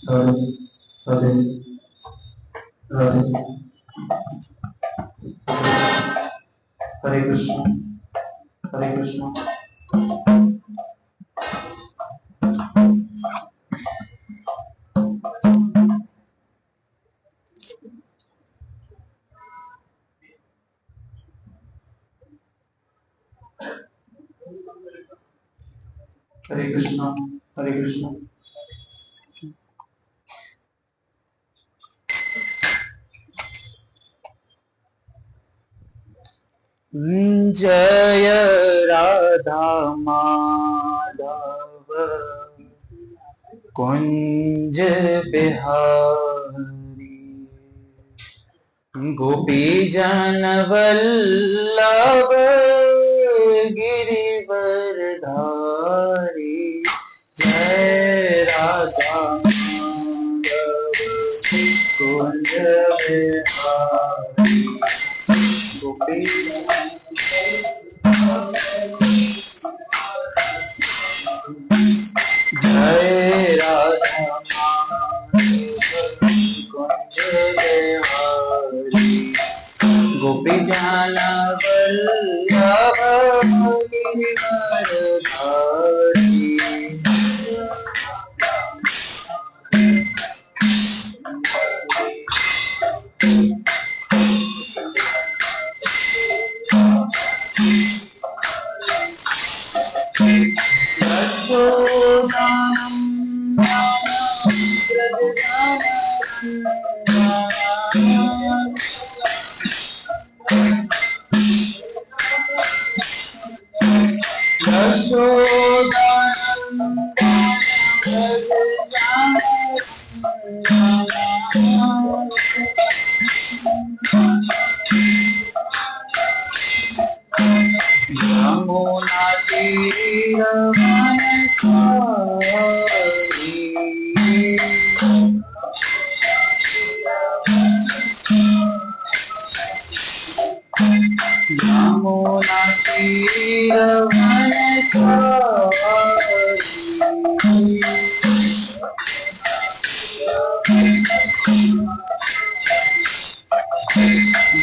हरे हरे हरे हरे कृष्ण हरे कृष्ण। हरे कृष्ण हरे कृष्ण। जय राधा माधव कुंज बिहारी गोपी जन वल्लभ गिरिवरधारी। जय राधा माधव कुंज बिहारी गोपी जय राधा कुंज बिहारी गोपी जन वल्लभ गिरिवरधारी। यमुना तीर यमुना तीर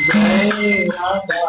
जय राधा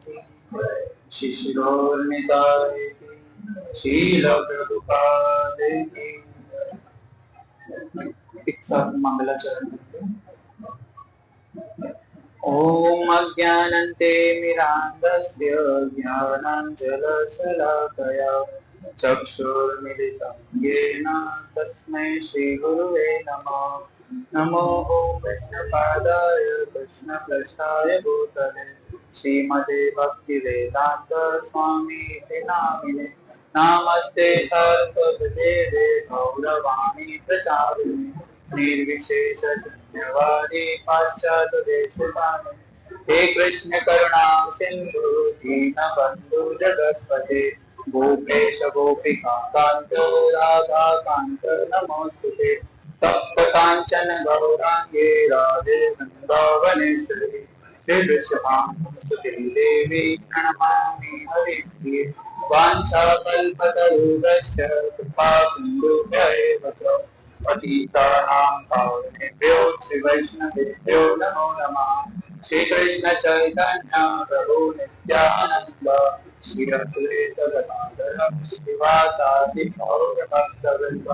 की श्री शिरोमणिताय की श्रील प्रभुपाद की। एक साथ मंगलाचरण करते हैं। ओम अज्ञानन्ते मिरान्धस्य ज्ञानाञ्जनशलाकया चक्षुर्मिलितं येन तस्मै श्रीगुरुवे नमः। नमो ओम कृष्णपादाय कृष्णपृष्ठाय भूतले श्रीमते भक्तिवेदान्त स्वामी नामिने नमस्ते सरस्वतीदेवे गौरवाणी प्रचारिणे निर्विशेष शून्यवादी पाश्चात्य देशपाले हे कृष्ण करुणा सिंधु दीनबंधु जगत्पते गोपेश गोपिका कांत राधा कांत नमोस्तुते तप्त कांचन गौरांगे राधे वृंदावनेश्वरी श्रीकृष्णानुसुते देवी प्रणमामि हरिप्रिये वाञ्छाकल्पतरुभ्यश्च कृपा सिन्धुभ्यैव च पतितानां पावनेभ्यो श्रीवैष्णवेभ्यो नमो नमः। श्रीकृष्ण चैतन्य प्रभु नित्यानन्द श्री अद्वैत गदाधर श्रीवासादि गौरभक्तवृन्द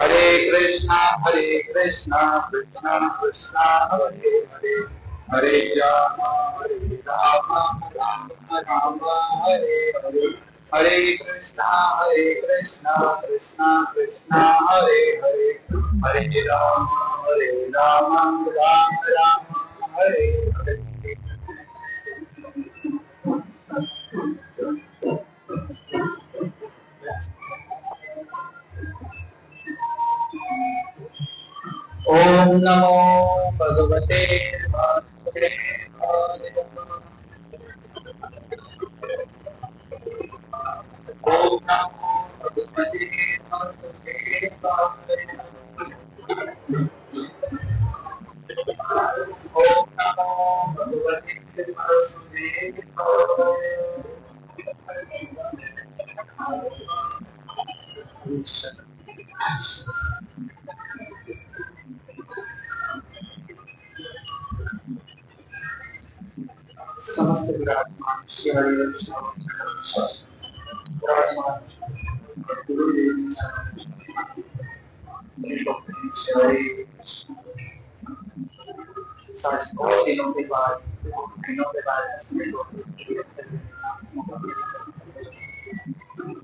हरे कृष्णा कृष्णा कृष्णा हरे हरे हरे राम राम राम हरे हरे हरे कृष्णा कृष्णा कृष्णा हरे हरे हरे राम राम राम हरे हरे। ओम नमो भगवते वासुदेवाय। ओम नमो भगवते वासुदेवाय। ओम नमो भगवते वासुदेवाय। समस्त विराजमान श्री हरि विराजमान गुरुदेव बहुत दिनों के बाद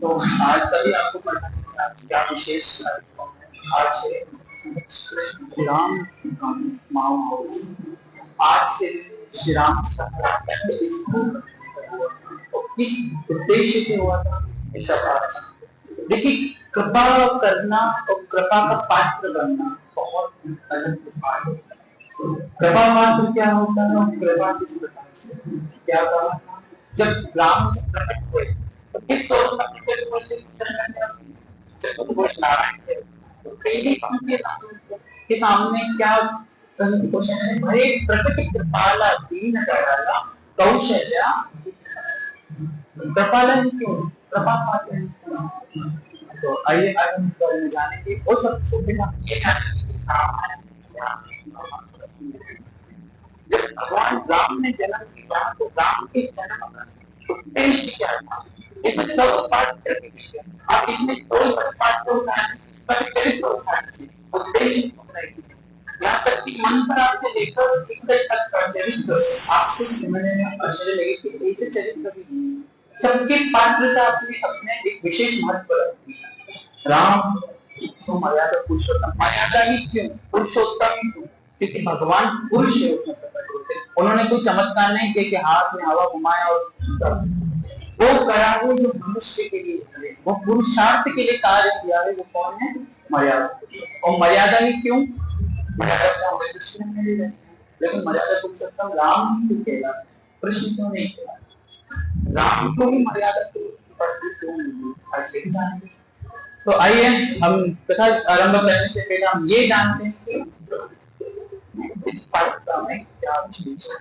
तो आज सभी आपको पढ़ना है आज क्या विशेष आज है श्री राम माँ आज के दिन श्री राम किस उद्देश्य से हुआ था ऐसा बात। देखिए कृपा करना और कृपा का पात्र बनना बहुत अलग बात है। कृपा पात्र क्या होता है और कृपा किस प्रकार से क्या कहा जब राम प्रकट हुए तो किस तौर पर नारायण थे तो पहले के सामने क्या क्वेश्चन है भरे प्रकृति कृपाला दीन दयाला कौशल्या कृपाला क्यों कृपा पाते हैं। तो आइए आज हम इस बारे में जानेंगे और सबसे पहले हम ये जानेंगे जब भगवान राम ने जन्म लिया तो राम के जन्म का उद्देश्य क्या था इसमें सब पाठ करके अब इसमें दो सब पाठ को इसका चरित्र उद्देश्य यहाँ तक कि मन पर आपसे लेकर हृदय तक का चरित्र आपको समझने में आश्चर्य लगे कि ऐसे चरित्र भी नहीं सबके पात्रता अपने अपने एक विशेष महत्व रखती है। राम तो मर्यादा पुरुषोत्तम मर्यादा ही क्यों पुरुषोत्तम क्यों क्योंकि भगवान पुरुष है उन्होंने कोई चमत्कार नहीं किया कि हाथ में हवा घुमाया और वो करा वो जो मनुष्य के लिए है वो पुरुषार्थ के लिए कार्य किया है वो कौन है मर्यादा और मर्यादा ही क्यों मर्यादा तो हमें कृष्ण में भी रहती है लेकिन मर्यादा पुरुषोत्तम राम क्यों कहला कृष्ण क्यों नहीं कहला राम को ही मर्यादा क्यों नहीं ऐसे ही जानेंगे। तो आइए हम कथा आरंभ करने से पहले हम ये जानते हैं कि इस पाठ्यक्रम में क्या विशेष है।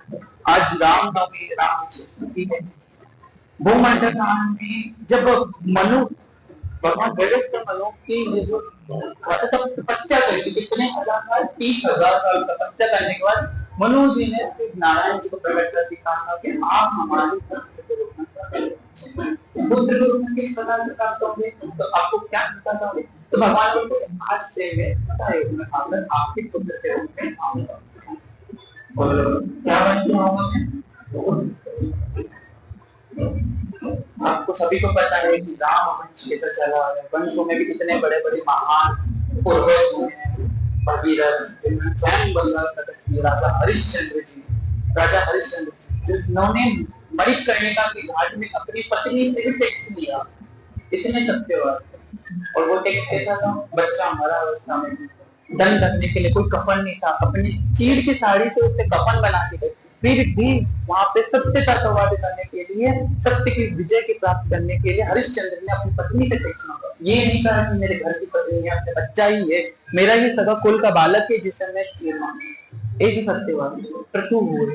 आज रामनवमी राम विशेष है वो मध्य में जब मनु भगवान वैवस्वत मनु की जो तपस्या करी थी कितने 30,000 साल तपस्या करने के बाद मनु जी ने नारायण जी को प्रकट कर दिखाया कि आप हमारी पुत्र के रूप में किस प्रकार से प्राप्त होंगे, तो आपको क्या बताता हूँ, तो भगवान बोलते हैं आज से मैं युग में आकर आपके पुत्र के रूप में आऊंगा। और क्या बन के आऊंगा मैं? आपको सभी को पता है कि राम वंश कैसा चला है, वंशों में भी कितने बड़े बड़े महान पूर्वज हुए हैं, भगीरथ, जिन्होंने स्वयं बंगाल प्रकट किए, राजा हरिश्चंद्र जी, जिन्होंने मणिकर्णिका के घाट में अपनी पत्नी से भी टैक्स लिया, इतने सत्यवाद। और वो टैक्स कैसा था, बच्चा मरा अवस्था में दंड रखने के लिए कोई कफन नहीं था, अपनी चीड़ की साड़ी से उसने कफन बना के, फिर भी वहां पे सत्य का संवाद करने के लिए, सत्य की विजय की प्राप्त करने के लिए हरिश्चंद्र ने अपनी पत्नी से टैक्स मांगा। ये नहीं कहा कि मेरे घर की पत्नी है, अपने बच्चा ही है, मेरा ही सगा कुल का बालक है जिसे मैं चीर मांगू। ऐसे सत्यवाद पृथु हुए,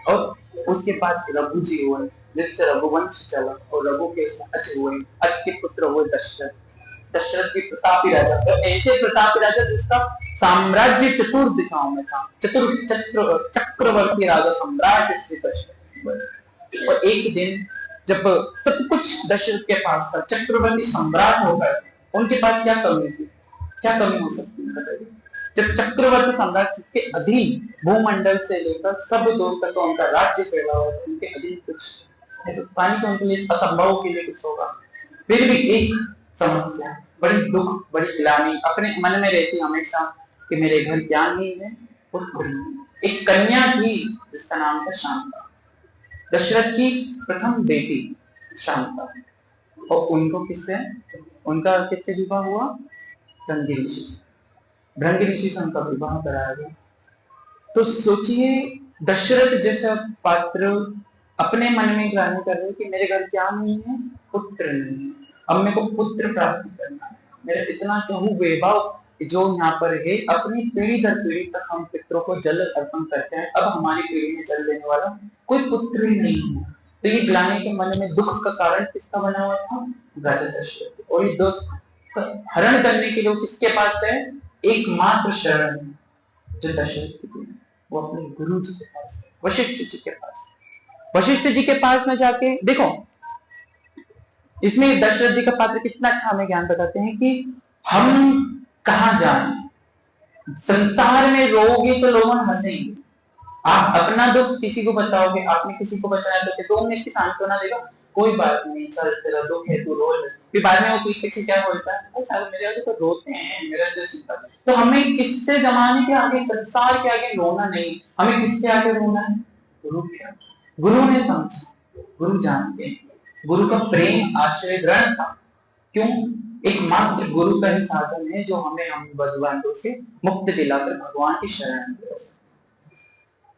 और उसके बाद रघु जी हुए, जिससे रघुवंश चला, और रघु के अच हुए, अच के पुत्र हुए दशरथ, दशरथ की प्रतापी राजा, तो ऐसे प्रतापी राजा जिसका साम्राज्य चतुर दिशाओं में था, चक्रवर्ती राजा सम्राट श्री दशरथ। और एक दिन जब सब कुछ दशरथ के पास था, चक्रवर्ती सम्राट होकर उनके पास क्या कमी थी, क्या कमी हो सकती है बताइए? जब चक्रवर्ती साम्राज्य के अधीन भूमंडल से लेकर सब दूर तक उनका राज्य फैला हुआ है, उनके अधीन कुछ ऐसा पानी तो उनके लिए असंभव के लिए कुछ होगा। फिर भी एक समस्या, बड़ी दुख, बड़ी ग्लानि अपने मन में रहती हमेशा कि मेरे घर क्या नहीं है, एक कन्या थी जिसका नाम था शांता, दशरथ की प्रथम बेटी शांता, और उनका किससे विवाह हुआ? भृंगी ऋषि से। भृंगी ऋषि से उनका विवाह कराया गया। तो सोचिए दशरथ जैसा पात्र अपने मन में ग्लानि कर रहे कि मेरे घर क्या नहीं है, पुत्र नहीं है, अब मेरे को पुत्र प्राप्त करना है, मेरा इतना चहु वैभव जो यहाँ पर है, अपनी पीढ़ी दर पीढ़ी तक हम पितरों को जल अर्पण करते हैं, अब हमारी पीढ़ी में जल देने वाला कोई पुत्र ही नहीं है। तो ये ग्लानि के मन में दुख का कारण किसका बना हुआ था? राजा दशरथ। और ये दुख हरण करने के लिए किसके पास है? एकमात्र शरण जो दशरथ की, वो अपने गुरु जी के पास है, वशिष्ठ जी के पास। वशिष्ठ जी के पास में जाके देखो, इसमें दशरथ जी का पात्र कितना अच्छा हमें ज्ञान बताते हैं कि हम कहां जाएं। संसार में रोगे तो लोग हंसेंगे, आप अपना दुख किसी को बताओगे, आपने किसी को बताया तो 2 मिनट की सांत्वना देगा, कोई बात नहीं, चल तेरा दुख है तू रो ले, फिर बाद में वो पीछे क्या बोलता है, साहब मेरे आगे तो रोते हैं, मेरा दिल चिंता। तो हमें किससे जमाने के आगे, संसार के आगे रोना नहीं, हमें किसके आगे रोना है? गुरु के आगे। गुरु ने समझा, गुरु जानते हैं, गुरु का प्रेम आश्रय ग्रहण था। क्यों? एकमात्र गुरु का ही साधन है जो हमें हम बद्वंदों से मुक्त दिलाकर भगवान की शरण में।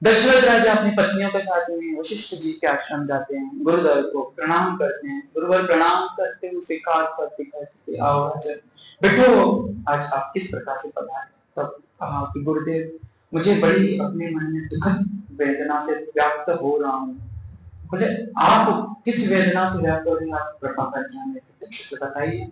दशरथ राजा अपनी पत्नियों के साथ में वशिष्ठ जी के आश्रम जाते हैं, गुरुदेव को प्रणाम करते हैं, गुरुवर प्रणाम करते हुए स्वीकार करते कहते आओ राजा बैठो, आज आप किस प्रकार से पधारे। तब कहा कि गुरुदेव मुझे बड़ी अपने मन में दुखद वेदना से व्याप्त हो रहा हूँ। बोले आप किस वेदना से व्याप्त हो रही हैं, आप कृपा करके हमें प्रत्यक्ष से बताइए।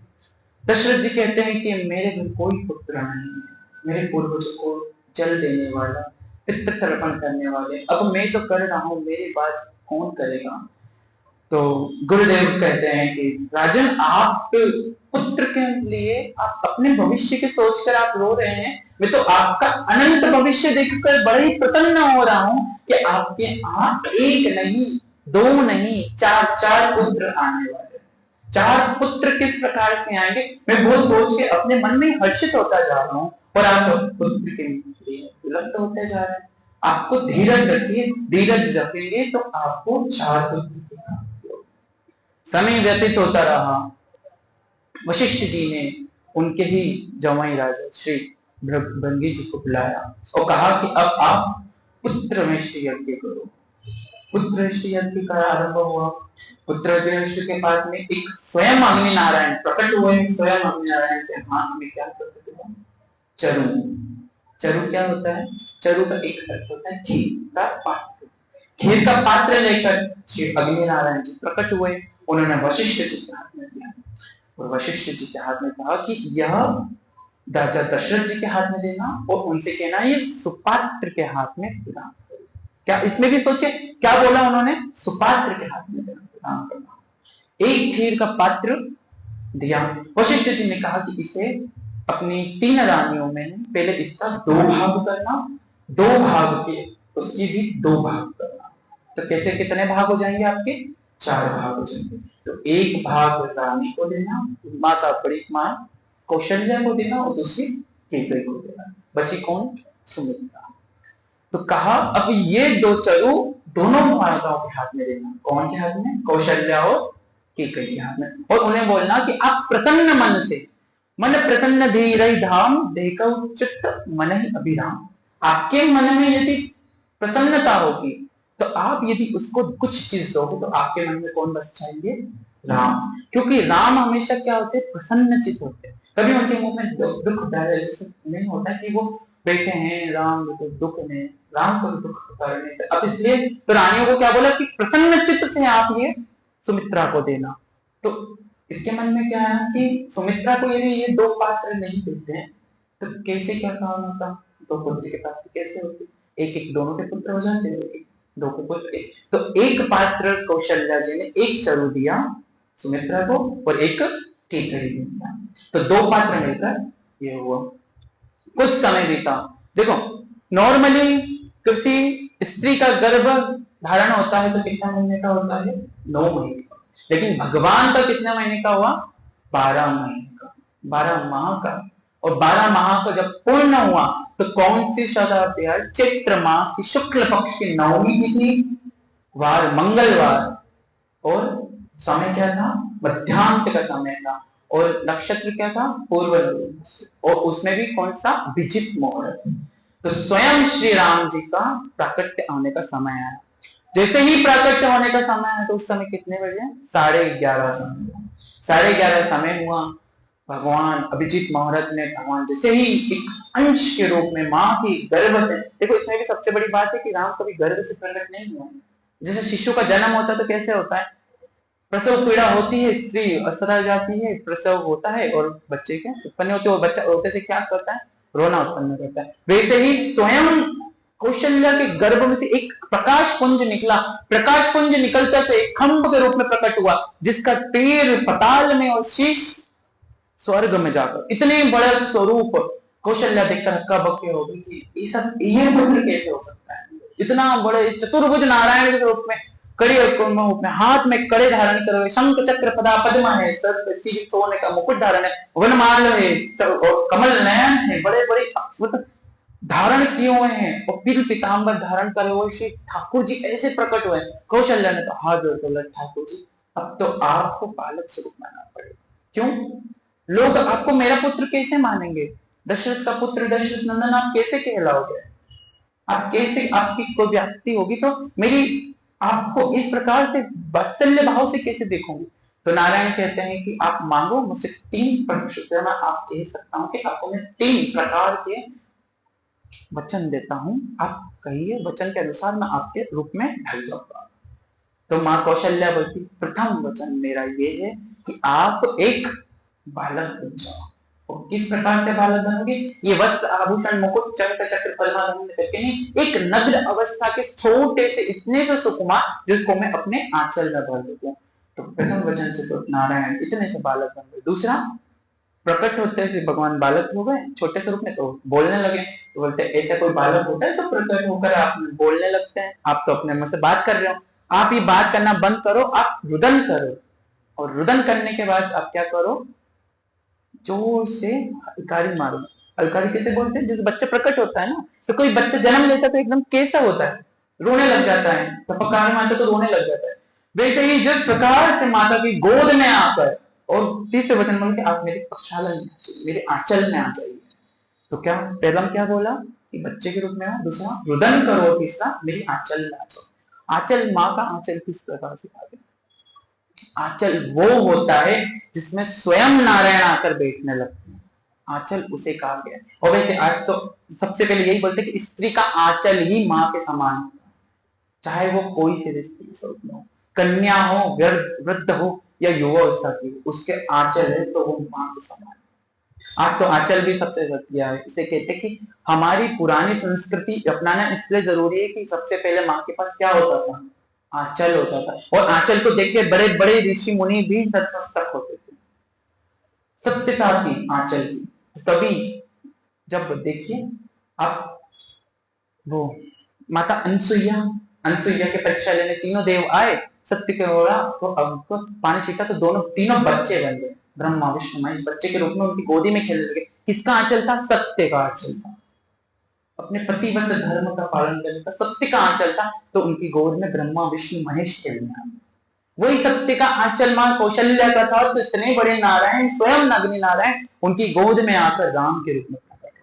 दशरथ जी कहते हैं कि मेरे घर कोई पुत्र नहीं है, मेरे पूर्वजों को जल देने वाला, पितृ तर्पण करने वाले, अब मैं तो कर रहा हूं, मेरी बात कौन करेगा। तो गुरुदेव कहते हैं कि राजन आप पुत्र के लिए आप अपने भविष्य के सोचकर आप रो रहे हैं, मैं तो आपका अनंत भविष्य देखकर बड़ा ही प्रसन्न हो रहा हूं कि आपके यहाँ 1 नहीं 2 नहीं 4 पुत्र आने वाले। 4 पुत्र किस प्रकार से आएंगे, मैं वो सोच के अपने मन में हर्षित होता जा रहा हूँ, और आप पुत्र के लिए विलप्त होते जा रहे हैं। आपको धीरज रखिए, धीरज रखेंगे तो आपको 4 पुत्र की प्राप्ति होगी। समय व्यतीत होता रहा, वशिष्ठ जी ने उनके ही जवाई राजा श्री भृंगी जी को बुलाया और कहा कि अब आप पुत्रमेष्टि यज्ञ करो। पुत्रमेष्टि यज्ञ का आरंभ हुआ। पुत्रमेष्टि के बाद में एक स्वयं अग्नि नारायण प्रकट हुए। स्वयं अग्नि नारायण के हाथ में क्या प्रकट हुआ? चरु। चरु क्या होता है? चरु का एक अर्थ होता है खीर का पात्र। खीर का पात्र लेकर श्री अग्नि नारायण जी प्रकट हुए। उन्होंने वशिष्ठ जी के हाथ में दिया और वशिष्ठ जी के हाथ में कहा कि यह राजा दशरथ जी के हाथ में देना और उनसे कहना ये सुपात्र के हाथ में प्रदान करो। क्या इसमें भी सोचे क्या बोला उन्होंने, सुपात्र के हाथ में देना, प्रदान करना। एक खीर का पात्र दिया। वशिष्ठ जी ने कहा कि इसे अपनी 3 रानियों में पहले इसका 2 भाग करना, 2 भाग के उसकी भी 2 भाग करना। तो कैसे कितने भाग हो जाएंगे आपके, 4 भाग हो जाएंगे। तो 1 भाग रानी को देना, माता बड़ी मां कौशल्या को देना, और दूसरी केकई को देना। बची कौन, सुमित्रा। तो कहा अब ये 2 चरु दोनों माताओं के हाथ में देना। कौन के हाथ में, कौशल्या और केकई के हाथ में। और उन्हें बोलना कि आप प्रसन्न मन से, मन प्रसन्न धीरहि धाम देखौ चित्त मन ही अभिराम। आपके मन में यदि प्रसन्नता होगी तो आप यदि उसको कुछ चीज दोगे तो आपके मन में कौन बस जाएंगे, राम। क्योंकि राम हमेशा क्या होते हैं, प्रसन्न चित्त होते हैं। कभी उनके मुंह में दुख जैसे नहीं होता कि वो बैठे हैं राम तो दुख में, राम को दुख करने से। अब इसलिए तो रानियों को क्या बोला कि प्रसन्न चित्त से आप ये सुमित्रा को देना। तो इसके मन में क्या है कि सुमित्रा को यदि ये 2 पात्र नहीं देते हैं तो कैसे क्या काम होता, 2 पुत्र के पात्र कैसे होते, एक एक दोनों के पुत्र हो जाते, एक 2 के पुत्र। तो 1 पात्र कौशल्या जी ने 1 चरु दिया सुमित्रा को और 1 केकई दिया। तो 2 पात्र मिलकर ये हुआ। कुछ समय बीता। देखो नॉर्मली किसी स्त्री का गर्भ धारण होता है तो कितना महीने का होता है, 9 महीने का। लेकिन भगवान का कितने महीने का हुआ, 12 महीने का, 12 माह का। और 12 माह का जब पूर्ण हुआ तो कौन सी शताब्दी है, चैत्र मास की शुक्ल पक्ष की 9वीं तिथि वार मंगलवार। और समय क्या था, मध्यांत का समय था। और नक्षत्र क्या था, पूर्व। और उसमें भी कौन सा, विजित मुहूर्त। तो स्वयं श्री राम जी का प्राकट्य होने का समय आया। जैसे ही प्राकट्य होने का समय है तो उस समय कितने बजे, 11:30 समय। 11:30 समय हुआ। भगवान अभिजीत मुहूर्त में भगवान जैसे ही एक अंश के रूप में मां की गर्भ से, देखो इसमें भी सबसे बड़ी बात है कि राम कभी गर्भ से प्रकट नहीं हुआ। जैसे शिशु का जन्म होता है तो कैसे होता है, प्रसव पीड़ा होती है, स्त्री अस्पताल जाती है, प्रसव होता है और बच्चे के उत्पन्न होते हैं, और बच्चा होते से क्या करता है, रोना उत्पन्न करता है। वैसे ही स्वयं कौशल्या के गर्भ में से एक प्रकाश पुंज निकला। प्रकाश पुंज निकलता से एक खंभ के रूप में प्रकट हुआ, जिसका तीर पताल में और शीश स्वर्ग में जाकर। इतने बड़ा स्वरूप कौशल्या देखकर हक्का बक्के हो गई कि ये सब, ये पुत्र कैसे हो सकता है, इतना बड़े चतुर्भुज नारायण के रूप में, कड़ी हाथ में कड़े धारण करे हुए, शंख चक्र पदा पद्मा है, सर पे सिर सोने का मुकुट धारण है, वनमाल है और कमल नयन है, बड़े बड़े अक्षत धारण किए हुए हैं, और पील पीतांबर धारण करे हुए श्री ठाकुर जी ऐसे प्रकट हुए। कौशल्या ने तो हाथ जोड़ कर, ठाकुर जी अब तो आपको बालक स्वरूप मानना पड़ेगा। क्यों, लोग आपको मेरा पुत्र कैसे मानेंगे, दशरथ का पुत्र दशरथ नंदन आप कैसे कहलाओगे, आप कैसे, आपकी कोई व्याप्ति होगी तो मेरी आपको इस प्रकार से वात्सल्य भाव से कैसे देखोगे। तो नारायण कहते हैं कि आप मांगो मुझसे 3 प्रतिशत मैं आप कह सकता हूं कि आपको मैं 3 प्रकार के वचन देता हूं, आप कहिए, वचन के अनुसार मैं आपके रूप में ढल जाऊंगा। तो मां कौशल्या बोलती, प्रथम वचन मेरा ये है कि आप एक बालक बन जाओ। और किस प्रकार से बालक बनोगे, ये वस्त्र आभूषण मुकुट चंद्र चक्र पद्मा करके नहीं, एक नग्न अवस्था के छोटे से इतने से सुकुमार जिसको मैं अपने आंचल में भर सकूं। तो प्रथम वचन से तो नारायण इतने से बालक बन गए। दूसरा, प्रकट होते से भगवान बालक हो गए छोटे स्वरूप में, तो बोलने लगे। तो बोलते ऐसा कोई बालक होता है जो प्रकट होकर आप बोलने लगते हैं, आप तो अपने मुंह से बात कर रहे हो, आप ये बात करना बंद करो, आप रुदन करो। और रुदन करने के बाद आप क्या करो, जोर से अलकारी मारो। अलकारी कैसे बोलते हैं, जिस बच्चे प्रकट होता है ना, तो कोई बच्चा जन्म लेता है तो एकदम कैसा होता है, रोने लग जाता है, तो पकार मारता तो रोने लग जाता है। वैसे ही जिस प्रकार से माता की गोद में आकर, और तीसरे वचन बोल के आप मेरे प्रक्षालन में आ जाइए, मेरे आंचल में आ जाइए। तो क्या पहला क्या बोला कि बच्चे के रूप में आओ, दूसरा रुदन करो, तीसरा मेरी आंचल में आ जाओ। आंचल, माँ का आंचल किस प्रकार से आगे, आंचल वो होता है जिसमें स्वयं नारायण आकर बैठने लगते हैं, आंचल उसे कहा गया। और वैसे आज तो सबसे पहले यही बोलते हैं कि स्त्री का आंचल ही माँ के समान होता है, चाहे वो कोई से स्त्री स्वरूप में हो, कन्या हो, वृद्ध हो या युवा अवस्था की, उसके आंचल है तो वो माँ के समान। आज तो आंचल भी सबसे घट गया है। इसे कहते हैं कि हमारी पुरानी संस्कृति अपनाना इसलिए जरूरी है कि सबसे पहले माँ के पास क्या होता था, आंचल होता था, और आंचल को देख के बड़े बड़े ऋषि मुनि भी नतमस्तक होते थे, सत्यता थी आंचल की। तभी जब देखिए आप वो माता अनसुईया के परीक्षा लेने तीनों देव आए, सत्य के हो रहा तो अब पानी छीटा तो तीनों बच्चे बन गए, ब्रह्मा विष्णु महेश बच्चे के रूप में उनकी गोदी में खेलने लगे। किसका आंचल था? सत्य का आंचल था, अपने प्रतिबद्ध धर्म का पालन करने का सत्य का आंचल था। तो उनकी गोद में ब्रह्मा विष्णु महेश खेलने आए। वही सत्य का आंचल मां कौशल्या का था, तो इतने बड़े नारायण स्वयं अग्नि नारायण उनकी गोद में आकर राम के रूप में प्रकट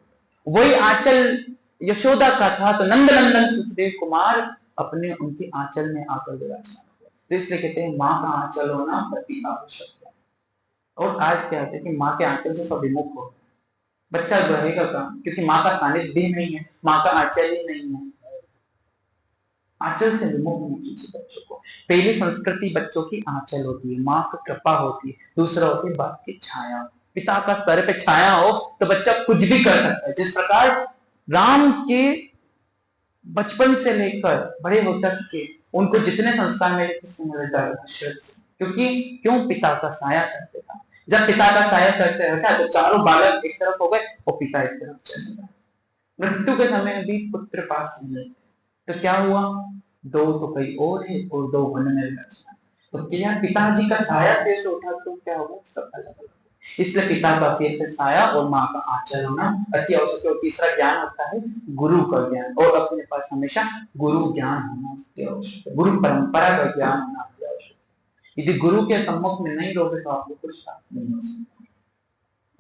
हुए। वही आंचल यशोदा का था, तो नंदनंदन सुखदेव कुमार अपने उनके आंचल में आकर विराजमान हुए। तो इसलिए कहते हैं माँ का आंचल होना अति आवश्यक है। और आज क्या होता है कि माँ के आंचल से सब विमुख हो, बच्चा रहेगा कहाँ, क्योंकि माँ का सानिध्य नहीं है, माँ का आंचल ही नहीं है। आंचल से विमुख नहीं कीजिए बच्चों को। पहली संस्कृति बच्चों की आंचल होती है, माँ की कृपा होती है, दूसरा होती है बाप की छाया। पिता का सर पे छाया हो तो बच्चा कुछ भी कर सकता है। जिस प्रकार राम के बचपन से लेकर बड़े होते के उनको जितने संस्कार मिले, किससे मिले? दशरथ से। क्यों? पिता का साया सर पे था। जब पिता का साया सर से हटा तो चारों बालक एक तरफ हो गए और पिता एक तरफ चले गए। मृत्यु के समय भी पुत्र पास नहीं थे, तो क्या हुआ? दो तो कहीं और है और दो वन में विराजमान। तो क्या पिताजी का साया सिर से उठा तो क्या होगा? सब अलग अलग। इसलिए पिता का सिर पे साया और माँ का आंचल होना अति आवश्यक है। और तीसरा ज्ञान होता है गुरु का ज्ञान, और अपने पास हमेशा गुरु ज्ञान होना अति आवश्यक है। गुरु परंपरा का ज्ञान होना अति आवश्यक है। यदि गुरु के सम्मुख में नहीं रहोगे तो आपको कुछ प्राप्त नहीं हो सकता।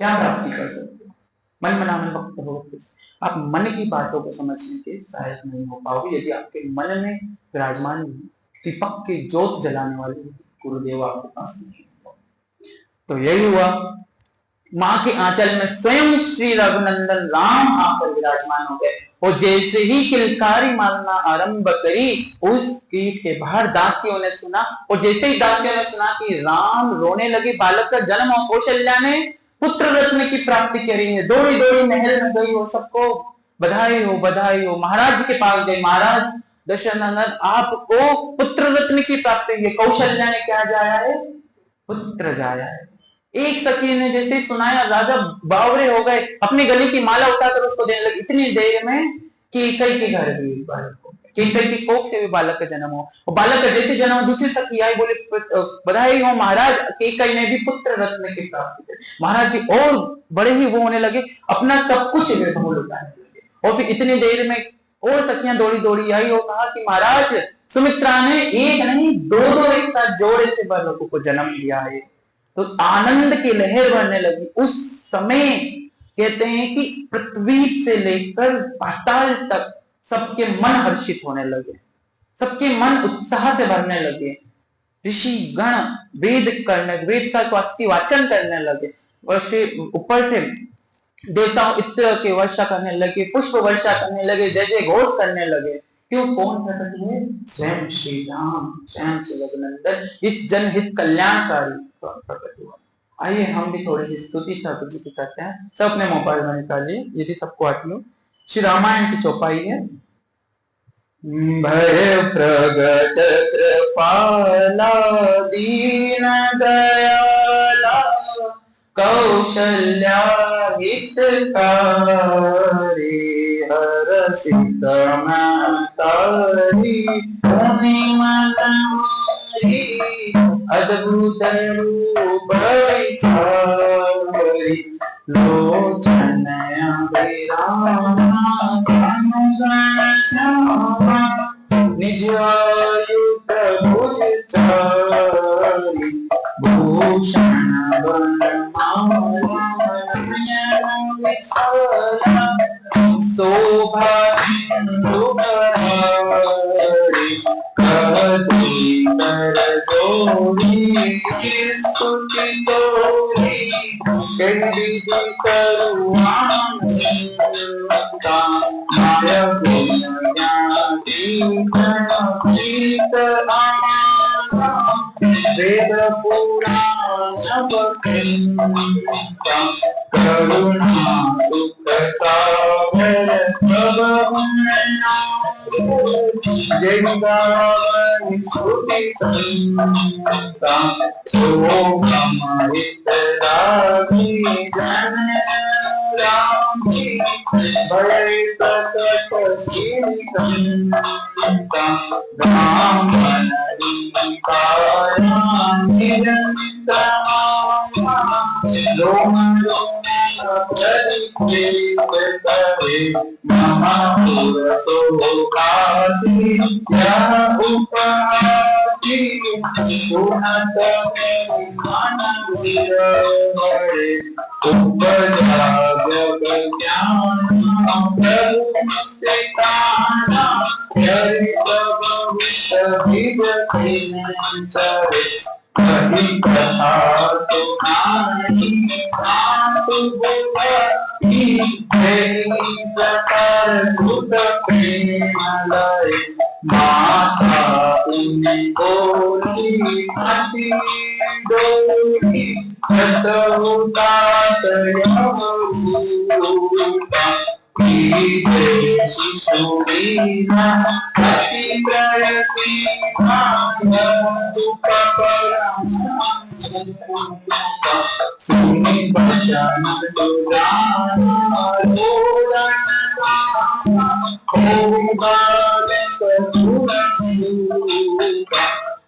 क्या प्राप्ति कर सकते हो? मन मना मन भक्त भगवत। आप मन की बातों को समझने के सहायक नहीं हो पाओगे यदि आपके मन में विराजमान दीपक की ज्योत जलाने वाले गुरुदेव आपके पास नहीं हो। तो यही हुआ, माँ के आंचल में स्वयं श्री रघुनंदन राम आकर विराजमान हो गए। और जैसे ही किलकारी मारना आरंभ करी, उस कीट के बाहर दासियों ने सुना, और जैसे ही दासियों ने सुना कि राम रोने लगे, बालक का जन्म और कौशल्या ने पुत्र रत्न की प्राप्ति करी है, दौड़ी दौड़ी महल में गई, वो सबको बधाई हो बधाई हो। महाराज के पास गए, महाराज दशरथ आपको पुत्र रत्न की प्राप्ति हुई। कौशल्या ने क्या जाया है? पुत्र जाया है। एक सखी ने जैसे सुनाया, राजा बावरे हो गए, अपनी गले की माला उठाकर उसको देने लगे। इतनी देर में कैकई के घर भी बालक हो, कैकई की कोख से भी बालक का जन्म हो। और बालक का जैसे जन्म, दूसरी सखी आई, बोले बधाई हो महाराज, कैकई ने भी पुत्र रत्न की प्राप्ति की। महाराज जी और बड़े ही वो होने लगे, अपना सब कुछ भूल उठाने लगे। और फिर इतनी देर में और सखियां दौड़ी दौड़ी आई और कहा कि महाराज सुमित्रा ने एक नहीं दो एक साथ जोड़े से बालकों को जन्म दिया है। तो आनंद की लहर बढ़ने लगी। उस समय कहते हैं कि पृथ्वी से लेकर पाताल तक सबके मन हर्षित होने लगे, सबके मन उत्साह से भरने लगे। ऋषि गण वेद का स्वास्थ्य वाचन करने लगे, ऊपर से देवताओं इत्र के वर्षा करने लगे, पुष्प वर्षा करने लगे, जय जय घोष करने लगे। क्यों? कौन प्रकट हुए? स्वयं श्री राम, स्वयं श्री रघुनंदन, इस जनहित कल्याणकारी प्रकट हुआ। आइए हम भी थोड़ी सी स्तुति ठाकुर जी की करते हैं। सब अपने मोबाइल में निकालिए, यदि सबको आती हो। श्री रामायण की चौपाई है। भय प्रगट कृपाला दीन दयाला, कौशल्या हितकारी, हर्षित ममतारी, मुनि मनमारी, अद्भुत रूप विचारी, लोचन अभिरामा, गुणगण श्यामा, निज आयुध भुज चारी, भूषण वनमाला नयन विशाला, शोभा सिंधु बहारी, कहती कर जोड़ी, स्तुति तोरी, कैदी करुणान माया गुण ज्ञाति प्रीत आना, वेद पुराण करुणा सुख सागर सब जय गावनि स्तुति संता सो अमृत रागी जन राम जी भय प्रकट श्री संता राम रोम कही कथा तुम्हारी सुत प्रेम लय माता उन्हें बोली हसी डोली शिशुरीना अति प्रयत्ना सुनी बचन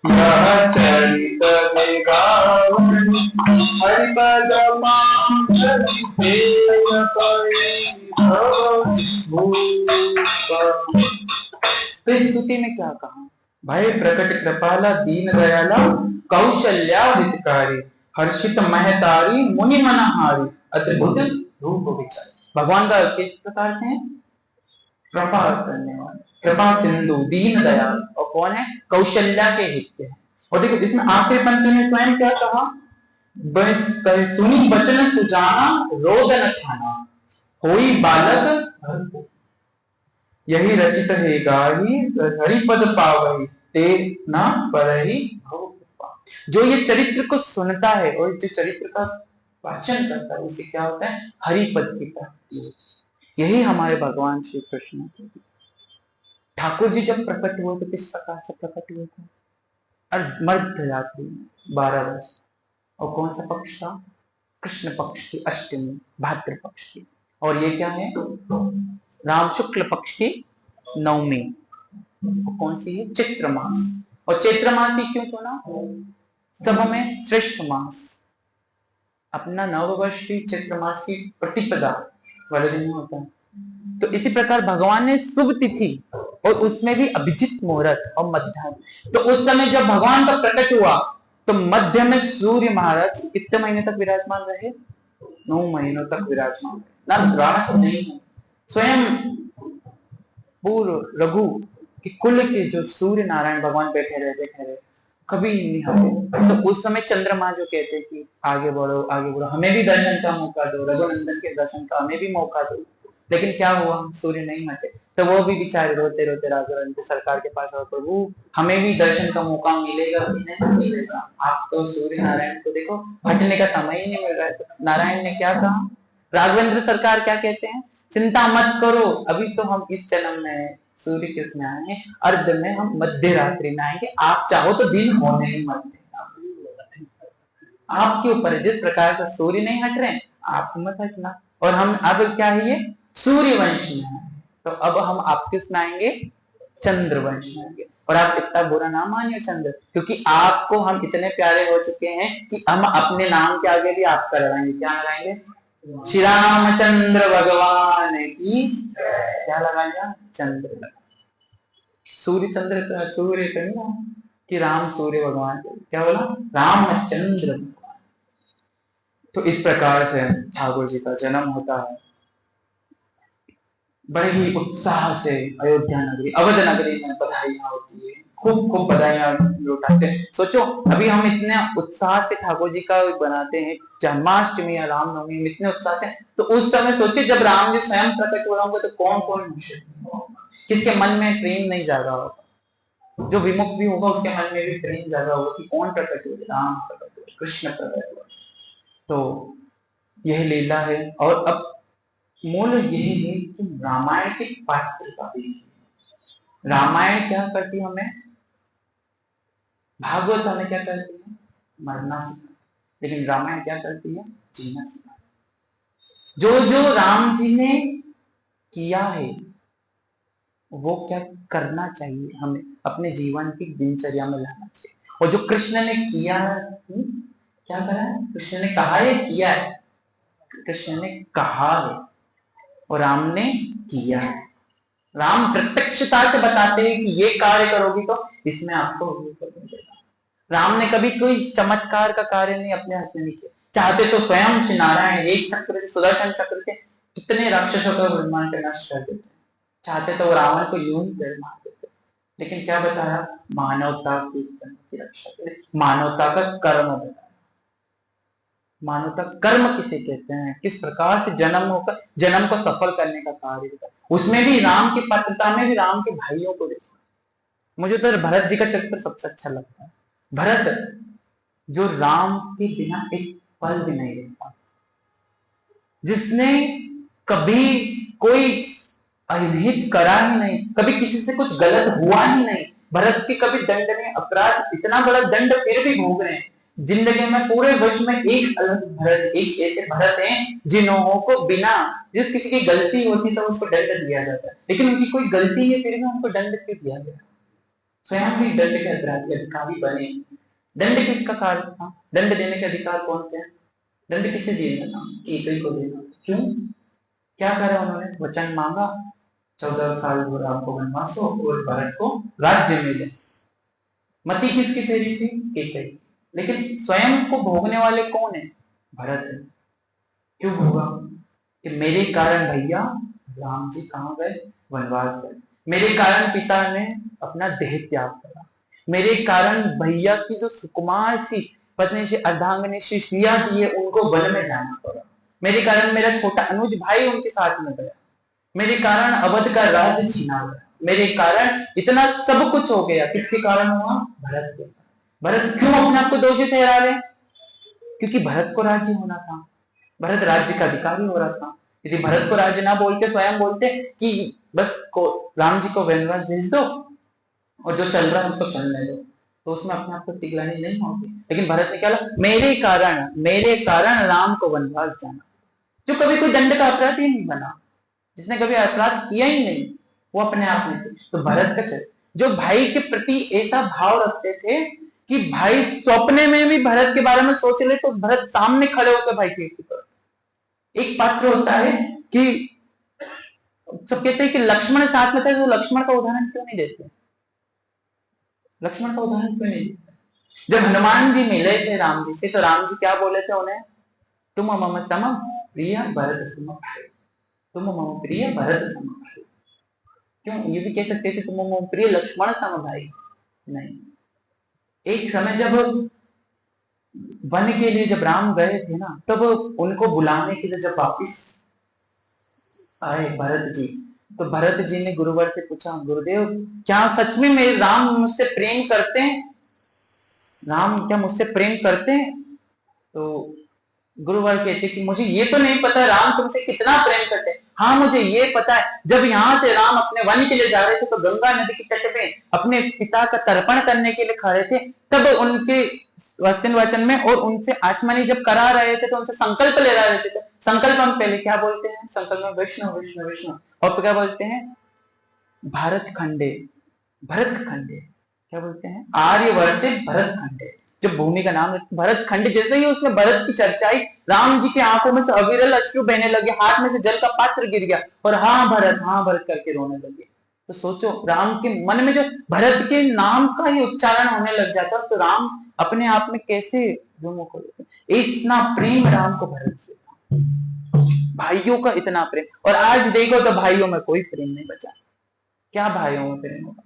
यह चरित जगावनि हरिपद तो इस स्तुति में क्या कहा? भय प्रकट कृपाला दीन दयाला कौशल्या हितकारी हर्षित महतारी मुनि मनहारी अद्भुत रूप विचार। भगवान का किस प्रकार से है? कृपा करने वाले, कृपा सिंधु, दीन दयाल, और कौन है? कौशल्या के हित के। और देखो इसमें आखिरी पंक्ति में स्वयं क्या कहा? सुनी बचन सुजाना रोदन ठाना होई बालक यही रचित है गाही हरिपद पावही ते ना परही भव कृपा। जो ये चरित्र को सुनता है और जो चरित्र का वाचन करता है उसे क्या होता है? हरिपद की प्राप्ति होती है। यही हमारे भगवान श्री कृष्ण ठाकुर जी जब प्रकट हुए तो किस प्रकार से प्रकट हुए थे? मध्यरात्रि 12 बजे। और कौन सा पक्ष था? कृष्ण पक्ष की अष्टमी, भाद्र पक्ष की। और ये क्या है? राम शुक्ल पक्ष की नवमी। कौन सी है? चैत्र मास। और चैत्र मास ही क्यों चुना? सब में श्रेष्ठ मास, अपना नववर्ष की चैत्र मास की प्रतिपदा वाले दिन होता है। तो इसी प्रकार भगवान ने शुभ तिथि और उसमें भी अभिजित मुहूर्त और मध्य, तो उस समय जब भगवान का प्रकट हुआ तो मध्य में सूर्य महाराज कितने महीने तक विराजमान रहे? 9 महीनों तक विराजमान रहे। ना राणा तो नहीं है, स्वयं पूर्व रघु के कुल के जो सूर्य नारायण भगवान बैठे रहे कभी नहीं हटे। तो उस समय चंद्रमा जो कहते कि आगे बढ़ो आगे बढ़ो, हमें भी दर्शन का मौका दो, रघुनंदन के दर्शन का हमें भी मौका दो। लेकिन क्या हुआ? सूर्य नहीं हटे। तो वो भी बेचारे रोते रोते राघवन के सरकार के पास, और प्रभु हमें भी दर्शन का मौका मिलेगा कि नहीं मिलेगा? आप तो सूर्य नारायण को देखो हटने का समय ही नहीं मिल रहा है। तो नारायण ने क्या कहा? राघवेंद्र सरकार क्या कहते हैं? चिंता मत करो, अभी तो हम इस जन्म में सूर्य के उसमें आएंगे, अर्ध में हम मध्य रात्रि में आएंगे, आप चाहो तो दिन होने ही मत देना, आपके ऊपर है। जिस प्रकार से सूर्य नहीं हट रहे आप मत हटना। और हम अब क्या है? ये सूर्य वंश में है, तो अब हम आपके उसमें आएंगे चंद्र वंश में आएंगे। और आप इतना बुरा ना मानिए चंद्र, क्योंकि आपको हम इतने प्यारे हो चुके हैं कि हम अपने नाम के आगे भी आपका लगाएंगे। क्या लगाएंगे? श्री रामचंद्र भगवान की क्या लगाएगा? चंद्र। सूर्य चंद्र सूर्य कहना कि राम सूर्य भगवान, क्या बोला? रामचंद्र भगवान। तो इस प्रकार से ठाकुर जी का जन्म होता है। बड़े ही उत्साह से अयोध्या नगरी, अवध नगरी में बधाइयां होती है, खूब खूब बधाइयां लुटाते हैं। सोचो अभी हम इतने उत्साह से ठाकुर जी का बनाते हैं जन्माष्टमी या रामनवमी में इतने उत्साह से, तो उस समय सोचिए जब राम जी स्वयं प्रकट हो रहे होंगे तो कौन कौन किसके मन में प्रेम नहीं जागा होगा? जो विमुख भी होगा उसके मन में भी प्रेम ज्यादा होगा कि कौन प्रकट हुए, राम प्रकट हुए, कृष्ण प्रकट हुए। तो यह लीला है। और अब मूल यही है कि रामायण की पात्रता भी है। रामायण क्या करती है हमें, भागवत हमें क्या करती है, मरना सिखाती, लेकिन रामायण क्या करती है, जीना सिखाती। जो जो राम जी ने किया है वो क्या करना चाहिए, हमें अपने जीवन की दिनचर्या में लाना चाहिए। और जो कृष्ण ने किया है, क्या करा है, कृष्ण ने कहा है, किया है, कृष्ण ने कहा है और राम ने किया है। राम प्रत्यक्षता से बताते हैं कि ये कार्य करोगी तो इसमें आपको मिलेगा। राम ने कभी कोई चमत्कार का कार्य नहीं अपने हाथ में नहीं किया। चाहते तो स्वयं श्री नारायण एक चक्र से, सुदर्शन चक्र से कितने राक्षसों को ब्रह्मांड का नष्ट कर देते। चाहते तो वो रावण को यूं ही पैर मार देते, लेकिन क्या बताया, मानवता की रक्षा के लिए मानवता का कर्म बताया। मानवता कर्म किसे कहते हैं, किस प्रकार से जन्म होकर जन्म को सफल करने का कार्य होता है। उसमें भी राम की पात्रता में भी राम के भाइयों को देखा। मुझे तो भरत जी का चरित्र सबसे अच्छा लगता है। भरत जो राम के बिना एक पल भी नहीं रहता, जिसने कभी कोई अहित करा ही नहीं, कभी किसी से कुछ गलत हुआ ही नहीं। भरत के कभी दंडनीय अपराध, इतना बड़ा दंड फिर भी भोग रहे हैं। जिंदगी में पूरे वर्ष में एक अलग भरत, एक ऐसे भरत हैं जिन्हों को बिना, जिस किसी की गलती होती तो उसको दंड दिया जाता है, लेकिन उनकी कोई गलती है फिर भी उनको दंड क्यों दिया गया। स्वयं भी दंड के अधिकारी बने। दंड किसका कार्य था, दंड देने के अधिकार कौन थे, दंड किसे दिया था, केकई को देना। क्यों, क्या करा उन्होंने, वचन मांगा 14 साल हो राम को वनवास हो और भरत को राज्य मिले। मति किसकी फेरी थी, केकई, लेकिन स्वयं को भोगने वाले कौन है, भरत है। क्यों भोगा, कि मेरे कारण भैया राम जी कहाँ गए, वनवास गए, मेरे कारण पिता ने अपना देह त्याग करा, मेरे कारण भैया की जो सुकुमार सी पत्नी से अर्धांगिनी श्री सिया जी है उनको वन में जाना पड़ा, मेरे कारण मेरा छोटा अनुज भाई उनके साथ में गया, मेरे कारण अवध का राज्य छीना गया, मेरे कारण इतना सब कुछ हो गया। किसके कारण हुआ, भरत के। भरत क्यों अपने आप को दोषी ठहरा रहे, क्योंकि भरत को राज्य होना था, भरत राज्य का अधिकारी हो रहा था। यदि भरत को राज्य ना बोलते, स्वयं बोलते कि बस को राम जी को वनवास भेज दो और जो चल रहा है उसको चलने दो, तो उसमें अपने आप को तिगलानी नहीं होती। लेकिन भरत ने क्या कहा, मेरे कारण राम को वनवास जाना। जो कभी कोई दंड का अपराध ही नहीं बना, जिसने कभी अपराध किया ही नहीं, वो अपने आप में थे। तो भरत का चरित्र, जो भाई के प्रति ऐसा भाव रखते थे कि भाई सपने में भी भरत के बारे में सोच ले तो भरत सामने खड़े होकर भाई की तरफ। एक पात्र होता है कि सब कहते हैं कि लक्ष्मण साथ में था, तो लक्ष्मण का उदाहरण क्यों नहीं देते, लक्ष्मण का उदाहरण क्यों नहीं देते। जब हनुमान जी मिले थे राम जी से, तो राम जी क्या बोले थे उन्हें, तुम मम सम प्रिय भरत सम भाई, तुम मम प्रिय भरत सम भाई। क्यों, ये भी कह सकते थे तुम मम प्रिय लक्ष्मण सम भाई। नहीं, एक समय जब वन के लिए जब राम गए थे ना, तब उनको बुलाने के लिए जब वापिस आए भरत जी, तो भरत जी ने गुरुवर से पूछा, गुरुदेव क्या सच में मेरे राम मुझसे प्रेम करते हैं, राम क्या मुझसे प्रेम करते हैं। तो गुरुवर कहते कि मुझे ये तो नहीं पता राम तुमसे कितना प्रेम करते हैं, हाँ मुझे ये पता है, जब यहाँ से राम अपने वन के लिए जा रहे थे तो गंगा नदी के तट पे अपने पिता का तर्पण करने के लिए खड़े थे, तब उनके वचन में और उनसे आचमनी जब करा रहे थे तो उनसे संकल्प ले रहे थे। संकल्प हम पहले क्या बोलते हैं, संकल्प में विष्णु विष्णु विष्णु, और क्या बोलते हैं, भारत खंडे, भरत खंडे, क्या बोलते हैं, आर्यवर्ते भरत खंडे। जब भूमि का नाम भरत खंड, जैसे ही उसमें भरत की चर्चा आई, राम जी की आंखों में से अविरल अश्रु बहने लगे, हाथ में से जल का पात्र गिर गया और हाँ भरत करके रोने लगे। तो सोचो, राम के मन में जो भरत के नाम का ही उच्चारण होने लग जाता, तो राम अपने आप में कैसे विमुख हो जाते। इतना प्रेम राम को भरत से था, भाइयों का इतना प्रेम। और आज देखो तो भाइयों में कोई प्रेम नहीं बचा। क्या भाइयों में प्रेम होगा,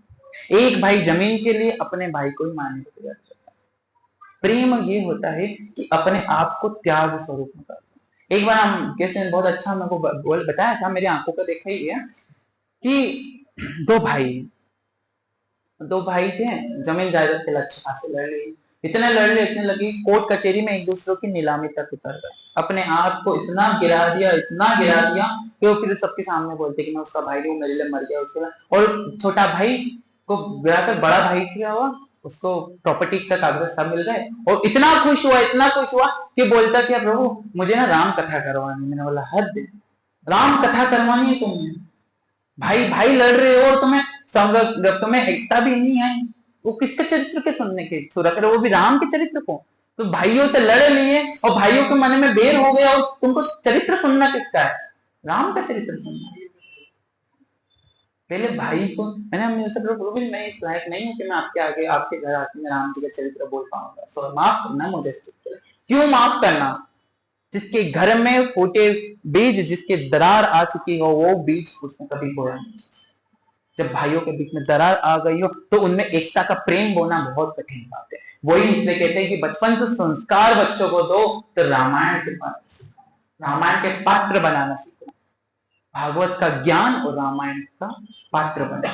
एक भाई जमीन के लिए अपने भाई को ही मारने को तैयार करता है। प्रेम ये होता है कि अपने आप को त्याग स्वरूप में करता। एक बार हम कैसे बहुत अच्छा मेरे को बोल बताया था, मेरी आंखों का देखा ही है कि दो भाई, दो भाई थे, जमीन जायदाद के लिए अच्छे खासे लड़ लिए, इतने लगे कोर्ट कचहरी में एक दूसरे की नीलामी तक उतर गए, अपने आप को इतना गिरा दिया कि वो फिर सबके सामने बोलते कि मैं उसका भाई हूँ, मेरे लिए मर गया उसके लिए। और छोटा भाई को गिराकर बड़ा भाई क्या हुआ, उसको प्रॉपर्टी का कागज सब मिल गए, और इतना खुश हुआ कि बोलता कि प्रभु मुझे ना राम कथा करवानी। मैंने बोला हद, राम कथा करवानी है तुम्हें, भाई भाई लड़ रहे हो और तुम्हें एकता भी नहीं है, वो किसके चरित्र के सुनने के सूरत है, वो भी राम के चरित्र को। तो भाइयों से लड़ लिए और भाइयों के मन में बैर हो गया, और तुमको चरित्र सुनना किसका है, राम का चरित्र सुनना है। पहले भाई को मैंने प्रभु मैं इस लायक नहीं हूं कि मैं आपके आगे आपके घर आके मैं राम जी का चरित्र बोल पाऊंगा, सो माफ करना मुझे इस चीज के लिए। क्यों माफ करना, जिसके घर में फूटे बीज, जिसके दरार आ चुकी हो, वो बीज उसने कभी बोया नहीं। जब भाइयों के बीच में दरार आ गई हो तो उनमें एकता का प्रेम बोना बहुत कठिन बात है। वही इसलिए कहते हैं कि बचपन से संस्कार बच्चों को दो तो रामायण के पात्र बनाना सीखो, भागवत का ज्ञान और रामायण का पात्र बना।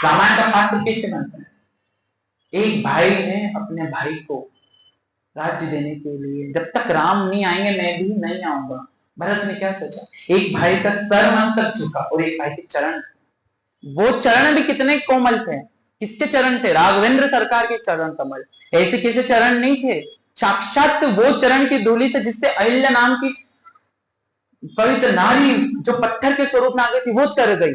रामायण का पात्र कैसे बनता है, एक भाई ने अपने भाई को राज्य देने के लिए, जब तक राम नहीं आएंगे मैं भी नहीं आऊंगा। भरत ने क्या सोचा, एक भाई का सर मस्तक झुका और एक भाई के चरण, वो चरण भी कितने कोमल थे, किसके चरण थे, राघवेंद्र सरकार के चरण कमल, ऐसे कैसे चरण नहीं थे, साक्षात वो चरण की धूलि से जिससे अहिल्या नाम की पवित्र नारी जो पत्थर के स्वरूप में आ गई थी वो तर गई।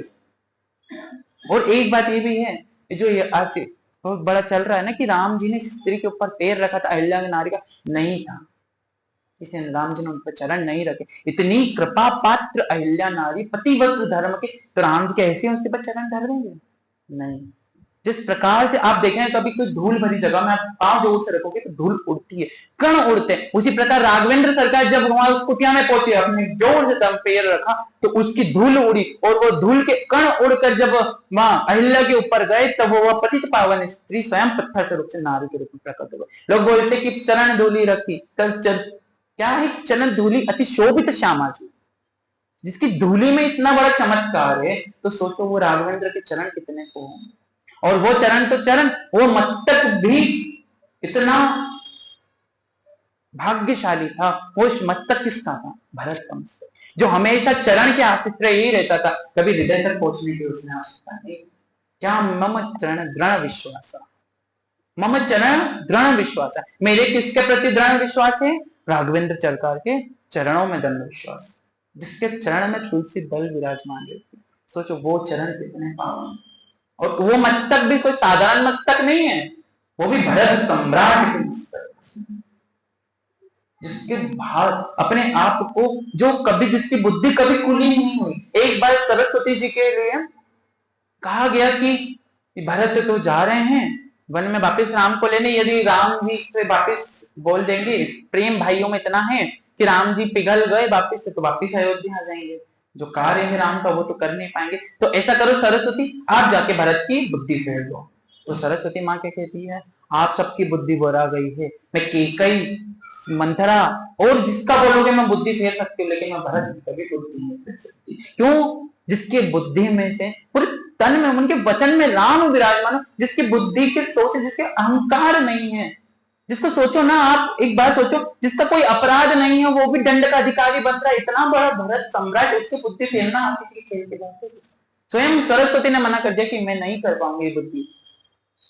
और एक बात ये भी है जो ये आज बहुत बड़ा चल रहा है ना कि राम जी ने स्त्री के ऊपर पैर रखा था, अहिल्या नारी का नहीं था, किसी ने राम जी ने उन पर चरण नहीं रखे। इतनी कृपा पात्र अहिल्या नारी पतिव्रत धर्म के, तो राम जी कैसे उसके पर चरण धर देंगे, नहीं। जिस प्रकार से आप देखें कभी कोई धूल भरी जगह में आप पांव जोर से रखोगे तो धूल उड़ती है, कण उड़ते हैं, उसी प्रकार राघवेंद्र सरकार जब वहां उस कुटिया में पहुंचे, अपने जोर से दम पैर रखा तो उसकी धूल उड़ी, और वो धूल के कण उड़कर जब मां अहिल्या के ऊपर गए तब वो पतित पावन स्त्री स्वयं पत्थर से रूप से नारी के रूप में प्रकट हो गई। लोग बोलते कि चरण धूली रखी, तब क्या है, चरण धूली अति शोभित श्यामा जी, जिसकी धूली में इतना बड़ा चमत्कार है, तो सोचो वो राघवेंद्र के चरण कितने को होंगे। और वो चरण तो चरण, वो मस्तक भी इतना भाग्यशाली था। वो मस्तक किसका था, भरत का मस्तक, जो हमेशा चरण के आश्रित ही रहता था, कभी हृदय तक पहुंचने की उसने आवश्यकता नहीं। क्या मम चरण दृढ़ विश्वास, मम चरण दृढ़ विश्वास है, मेरे किसके प्रति दृढ़ विश्वास है, राघवेंद्र सरकार के चरणों में दृढ़ विश्वास, जिसके चरण में तुलसी दल विराजमान रहती। सोचो वो चरण कितने पावन, और वो मस्तक भी कोई साधारण मस्तक नहीं है, वो भी भरत सम्राट के मस्तक, जिसके भाव अपने आप को जो कभी, जिसकी बुद्धि कभी खुली नहीं हुई। एक बार सरस्वती जी के लिए कहा गया कि भरत तो जा रहे हैं वन में वापिस राम को लेने, यदि राम जी से वापिस बोल देंगे, प्रेम भाइयों में इतना है कि राम जी पिघल गए वापिस से तो वापिस अयोध्या आ जाएंगे, जो कार्य है राम का वो तो कर नहीं पाएंगे, तो ऐसा करो सरस्वती आप जाके भरत की बुद्धि फेर दो। तो सरस्वती माँ क्या कहती है, आप सबकी बुद्धि बोरा गई है, मैं केकई मंथरा और जिसका बोलोगे मैं बुद्धि फेर सकती हूँ, लेकिन मैं भरत की कभी बुद्धि नहीं फेर सकती। क्यों, जिसके बुद्धि में से पूरे तन में, उनके वचन में राम विराजमान, जिसकी बुद्धि के सोच, जिसके अहंकार नहीं है, जिसको सोचो ना आप एक बार सोचो, जिसका कोई अपराध नहीं है वो भी दंड का अधिकारी बन रहा है, इतना बड़ा भरत सम्राट, उसकी बुद्धि फेरना आप किसी के खेल के बात है। स्वयं सरस्वती ने मना कर दिया कि मैं नहीं कर पाऊंगी बुद्धि।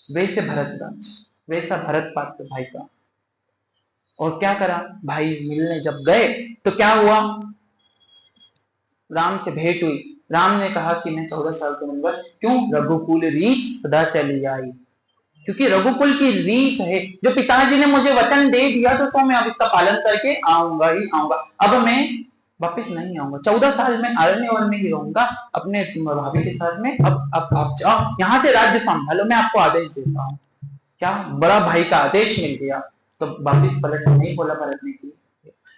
वैसे भरत का, वैसा भरत पात्र भाई का। और क्या करा, भाई मिलने जब गए तो क्या हुआ, राम से भेंट हुई, राम ने कहा कि मैं 14 साल का बनूंगा, क्यों, रघुकुल रीत सदा चली आई, क्योंकि रघुकुल की रीत है, जो पिताजी ने मुझे वचन दे दिया तो मैं अब इसका पालन करके आऊंगा ही आऊंगा, अब मैं वापिस नहीं आऊंगा, 14 साल में अरण्य और में ही रहूंगा अपने भाभी के साथ में, अब आप जाओ यहाँ से राज्य संभालो, मैं आपको आदेश देता हूँ। क्या बड़ा भाई का आदेश मिल गया, तो वापिस पलट नहीं बोला भरत ने की।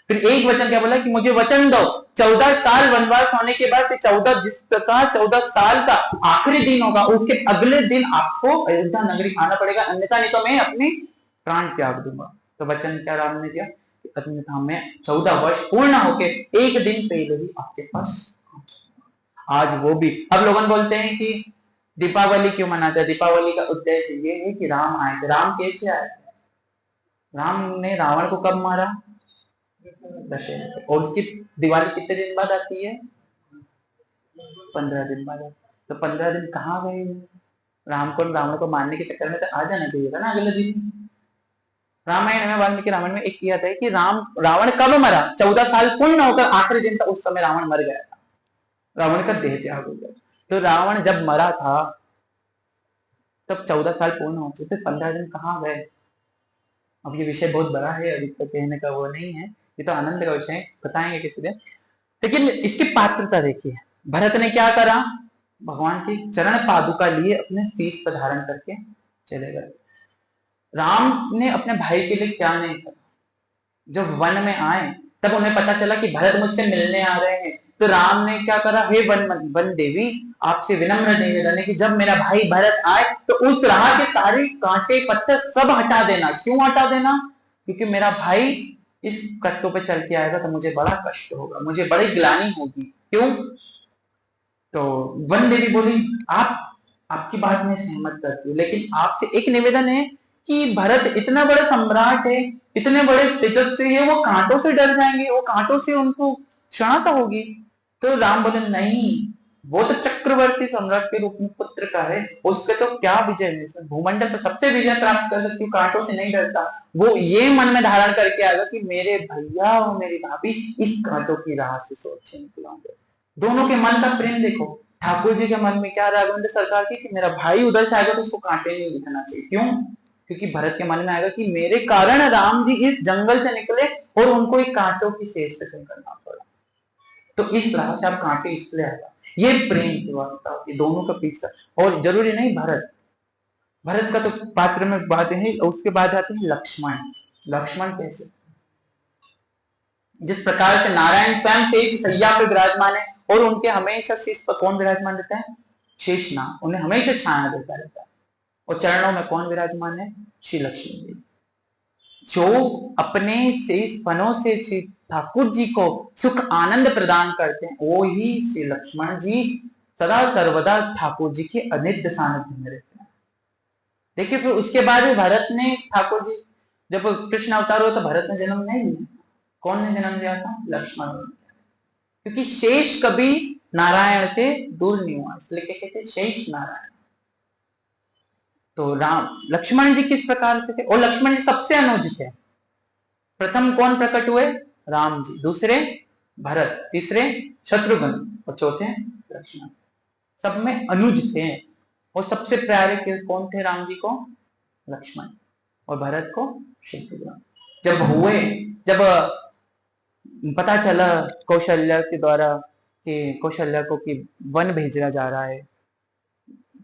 फिर एक वचन क्या बोला कि मुझे वचन दो, 14 साल वनवास होने के बाद 14, जिस प्रकार 14 साल का आखिरी दिन होगा उसके अगले दिन आपको अयोध्या नगरी आना पड़ेगा, अन्यथा नहीं तो मैं अपने प्राण त्याग दूंगा। तो वचन क्या राम ने दिया, अन्यथा मैं 14 वर्ष पूर्ण होके एक दिन पहले ही आपके पास। आज वो भी, अब लोगन बोलते हैं कि दीपावली क्यों मनाते हैं? दीपावली का उद्देश्य ये है कि राम आए थे। राम कैसे आए थे? राम ने रावण को कब मारा? दशहरे पे। और उसकी दिवाली कितने दिन बाद आती है? 15 दिन बाद। तो 15 दिन कहाँ गए? राम को रावण को मारने के चक्कर में तो आ जाना चाहिए था ना अगले दिन। रामायण में, वाल्मीकि रामायण में एक किया था कि रावण कब मरा? 14 साल पूर्ण होकर आखिरी दिन था, उस समय रावण मर गया था, रावण का देह त्याग हो गया। तो रावण जब मरा था तब 14 साल पूर्ण हो चुके थे, 15 दिन कहाँ गए? अब ये विषय बहुत बड़ा है, अभी तक कहने का वो नहीं है, ये तो आनंद का विषय है, बताएंगे किसी दिन। लेकिन इसकी पात्रता देखिए, भरत ने क्या करा? भगवान की चरण पादुका लिए अपने शीश पर धारण करके चले गए। राम ने अपने भाई के लिए क्या नहीं करा? जब वन में आए तब उन्हें पता चला कि भरत मुझसे मिलने आ रहे हैं, तो राम ने क्या करा? हे वन देवी, आपसे विनम्र निवेदन है कि जब मेरा भाई भरत आए तो उस राह के सारे कांटे पत्थर सब हटा देना। क्यों हटा देना? क्योंकि मेरा भाई इस कट्टों पे चल के आएगा तो मुझे बड़ा कष्ट होगा, मुझे बड़ी ग्लानि होगी। क्यों? तो वन देवी बोली, आपकी बात में सहमत करती हूँ, लेकिन आपसे एक निवेदन है कि भरत इतना बड़ा सम्राट है, इतने बड़े तेजस्वी है, वो कांटों से डर जाएंगे, वो कांटों से उनको क्षणता होगी। तो राम बोले, नहीं, वो तो चक्रवर्ती सम्राट के रूप में पुत्र का है, उसके तो क्या विजय है, भूमंडल पर सबसे विजय प्राप्त कर सकती हूँ, कांटों से नहीं डरता। वो ये मन में धारण करके आएगा कि मेरे भैया और मेरी भाभी इस कांटों की राह से सोचे निकलाऊंगे। दोनों के मन का प्रेम देखो। ठाकुर जी के मन में क्या राघवेंद्र सरकार की कि मेरा भाई उधर से आएगा तो उसको कांटे नहीं दिखना चाहिए। क्यों? क्योंकि भरत के मन में आएगा कि मेरे कारण राम जी इस जंगल से निकले और उनको एक कांटों की सेज पे से करना पड़ा, तो इस तरह से आप कांटे इसलिए आएगा। ये प्रेम की वार्ता होती है दोनों का बीच का। और जरूरी नहीं भरत का तो पात्र में बात है, उसके बाद आते हैं लक्ष्मण। लक्ष्मण कैसे? जिस प्रकार से नारायण स्वयं शेष सैया पे विराजमान है और उनके हमेशा शीश पर कौन विराजमान रहता है? शेषनाग, उन्हें हमेशा छाया देता रहता है। और चरणों में कौन विराजमान है? श्री लक्ष्मी जी, जो अपने शेष फनों से श्री ठाकुर जी को सुख आनंद प्रदान करते हैं, वो ही श्री लक्ष्मण जी सदा सर्वदा ठाकुर जी के अनित्य सानिध्य में रहते हैं। देखिए, फिर उसके बाद भरत ने, ठाकुर जी जब कृष्ण अवतार हुआ तो भरत ने जन्म नहीं लिया। कौन ने जन्म लिया था? लक्ष्मण ने। क्योंकि शेष कभी नारायण से दूर नहीं हुआ, इसलिए कहते शेष नारायण। तो लक्ष्मण जी किस प्रकार से थे? और लक्ष्मण जी सबसे अनुज थे। प्रथम कौन प्रकट हुए? राम जी, दूसरे भरत, तीसरे शत्रुघ्न और चौथे लक्ष्मण। सब में अनुज थे। और सबसे प्यारे कौन थे राम जी को? लक्ष्मण। और भरत को शत्रुघ्न। जब पता चला कौशल्या के द्वारा कि कौशल्या को कि वन भेजा जा रहा है,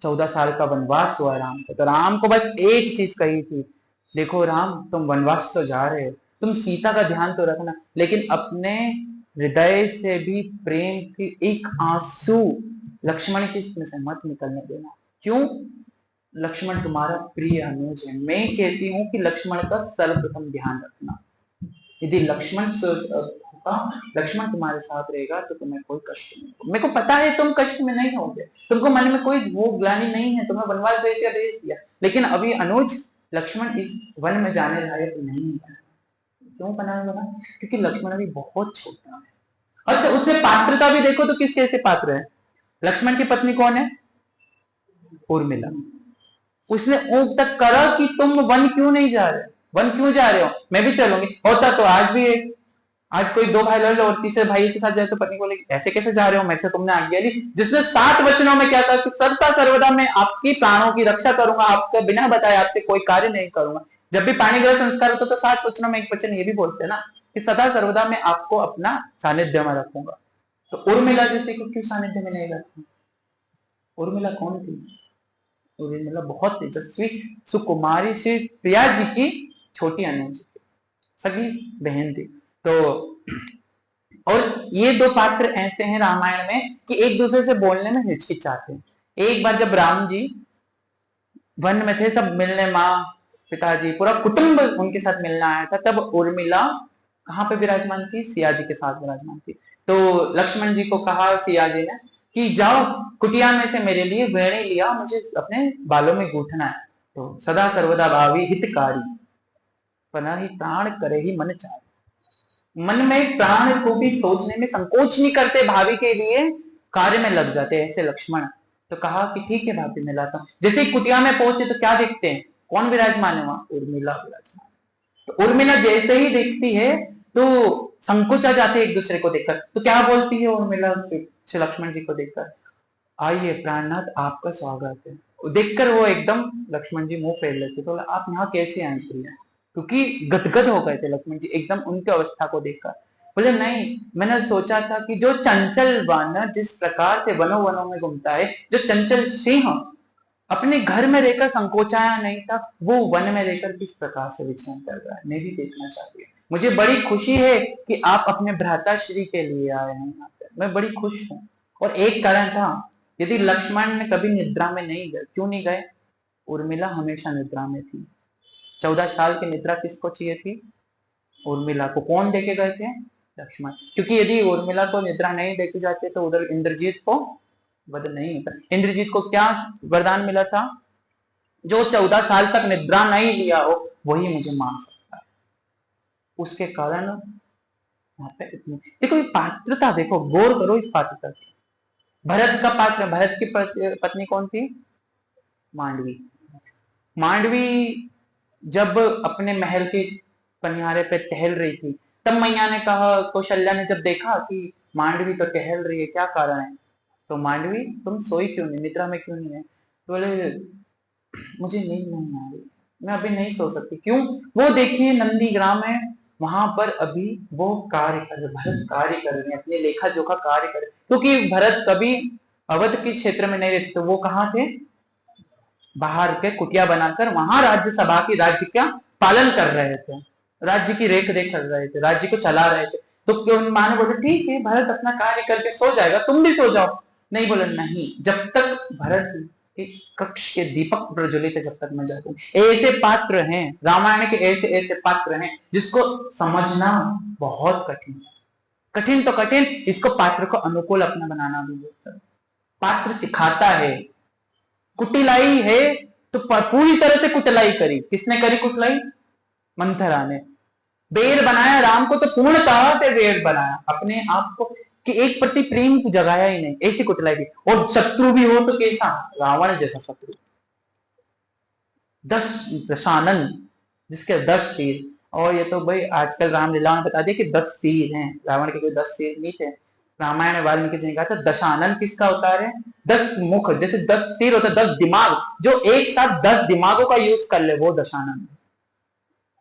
14 साल का वनवास हुआ राम को, तो राम को बस एक चीज कही थी, देखो राम, तुम वनवास तो जा रहे हो, तुम सीता का ध्यान तो रखना, लेकिन अपने हृदय से भी प्रेम की एक आंसू लक्ष्मण की इसमें से मत निकलने देना। क्यों? लक्ष्मण तुम्हारा प्रिय अनुज है। मैं कहती हूँ कि लक्ष्मण का सर्वप्रथम ध्यान रखना। यदि लक्ष्मण तुम्हारे साथ रहेगा तो तुम्हें कोई कष्ट नहीं होगा। मेरे को पता है तुम कष्ट में नहीं होगे, तुमको मन में कोई वो ग्लानि नहीं है, तुम्हें वनवास भेज दिया, लेकिन अभी अनुज लक्ष्मण इस वन में जाने लायक नहीं है। क्यों बना? क्योंकि लक्ष्मण अभी बहुत छोटा है। अच्छा, उसमें पात्रता भी देखो तो किस कैसे पात्र है। लक्ष्मण की पत्नी कौन है? उर्मिला। उसने ऊंट तक करा कि तुम वन क्यों नहीं जा रहे, वन क्यों जा रहे हो, मैं भी चलूंगी। होता तो आज भी है, आज कोई 2 भाई लड़ लो और तीसरे भाई के साथ जाए तो पत्नी बोले ऐसे कैसे जा रहे हो, मेरे से तुमने आज्ञा ली। जिसने 7 वचनों में क्या था कि सदा सर्वदा मैं आपकी प्राणों की रक्षा करूंगा, आपका बिना बताए आपसे कोई कार्य नहीं करूंगा। जब भी पाणी ग्रह संस्कार होता तो 7 वचनों में एक वचन ये भी बोलते हैं ना कि सदा सर्वदा मैं आपको अपना सानिध्य में रखूंगा। तो उर्मिला जैसे को क्यों सानिध्य में नहीं रखा? उर्मिला कौन थी? उर्मिला बहुत तेजस्वी सुकुमारी श्री प्रिया जी की छोटी अनुज सगी बहन थी। तो और ये 2 पात्र ऐसे हैं रामायण में कि एक दूसरे से बोलने में हिचकिचाते हैं। एक बार जब राम जी वन में थे, सब मिलने, माँ, पिताजी, पूरा कुटुंब उनके साथ मिलना आया था, तब उर्मिला कहाँ पे विराजमान थी? सिया जी के साथ विराजमान थी। तो लक्ष्मण जी को कहा सिया जी ने कि जाओ कुटिया में से मेरे लिए वेणी लिया, मुझे अपने बालों में गूंथना है। तो सदा सर्वदा भावी हितकारी, पना ही प्राण करे ही मन चाहे। मन में प्राण को भी सोचने में संकोच नहीं करते, भाभी के लिए कार्य में लग जाते ऐसे लक्ष्मण। तो कहा कि ठीक है भाभी, मैं लाता हूँ। जैसे ही कुटिया में पहुंचे तो क्या देखते हैं, कौन विराजमान है वहां? उर्मिला विराजमान। तो उर्मिला जैसे ही देखती है तो संकोच आ जाते एक दूसरे को देखकर। तो क्या बोलती है उर्मिला से लक्ष्मण जी को देखकर, आइए प्राणनाथ, आपका स्वागत है। देखकर वो एकदम लक्ष्मण जी मुंह फेर लेते, तो आप यहाँ कैसे आए प्रिया? क्योंकि गदगद हो गए थे लक्ष्मण जी एकदम उनकी अवस्था को देखकर। बोले नहीं, मैंने सोचा था कि जो चंचल वानर जिस प्रकार से वनों वनों में घूमता है, जो चंचल सिंह अपने घर में रहकर संकोचाया नहीं था, वो वन में रहकर किस प्रकार से विचरण कर रहा है, मैं भी देखना चाहती हूँ। मुझे बड़ी खुशी है कि आप अपने भ्राता श्री के लिए आए हैं यहाँ पे, मैं बड़ी खुश हूँ। और एक कारण था, यदि लक्ष्मण ने कभी निद्रा में नहीं गए, क्यों नहीं गए? उर्मिला हमेशा निद्रा में थी। 14 साल की निद्रा किसको चाहिए थी? उर्मिला को। कौन देके गए थे? लक्ष्मण। क्योंकि यदि उर्मिला को निद्रा नहीं देके जाते तो उधर इंद्रजीत को वध नहीं होता। इंद्रजीत को क्या वरदान मिला था? जो 14 साल तक निद्रा नहीं लिया हो वही मुझे मार सकता है। उसके कारण वहां पे इतनी, देखो ये पात्रता, देखो गौर करो इस पात्रता की। भरत का पात्र, भरत की पत्नी कौन थी? मांडवी। मांडवी जब अपने महल के पनिहारे पे टहल रही थी, तब मैया ने कहा, कौशल्या ने जब देखा कि मांडवी तो टहल रही है, क्या कारण है? तो मांडवी तुम सोई क्यों नहीं, निद्रा में क्यों नहीं है? तो बोले मुझे नींद नहीं आ रही, मैं अभी नहीं सो सकती। क्यों? वो देखिए नंदी ग्राम है, वहां पर अभी वो कार्य कर रहे, भरत कार्य कर रहे हैं, अपने लेखा जोखा कार्य कर रहे, क्योंकि भरत कभी अवध के क्षेत्र में नहीं रहते, तो वो कहाँ थे? बाहर के कुटिया बनाकर वहां राज्यसभा की राज्य का पालन कर रहे थे, राज्य की रेख देख कर रहे थे, राज्य को चला रहे थे। तो क्यों माँ ने बोले ठीक है भरत अपना कार्य करके सो जाएगा, तुम भी सो जाओ। नहीं, बोले नहीं, जब तक भरत के कक्ष के दीपक प्रज्वलित है जब तक मैं जाता हूँ। ऐसे पात्र हैं रामायण के, ऐसे ऐसे पात्र हैं जिसको समझना बहुत कठिन है। कठिन तो कठिन, इसको पात्र को अनुकूल अपना बनाना भी बहुत। पात्र सिखाता है। कुटिलाई है तो पूरी तरह से कुटलाई करी, किसने करी कुटलाई? मंथरा ने। बेर बनाया राम को तो पूर्णतः से बेर बनाया, अपने आप को कि एक प्रति प्रेम को जगाया ही नहीं, ऐसी कुटलाई भी। और शत्रु भी हो तो कैसा? रावण जैसा शत्रु। 10 दशानन, जिसके 10 सिर। और ये तो भाई आजकल रामलीला में बता दिया कि 10 सिर हैं, रावण के कोई 10 सिर नहीं थे। रामायण में वाल्मीकि जी ने कहा था दशानन किसका अवतार है? 10 मुख, जैसे 10 सिर होता है, 10 दिमाग, जो एक साथ 10 दिमागों का यूज कर ले वो दशानन।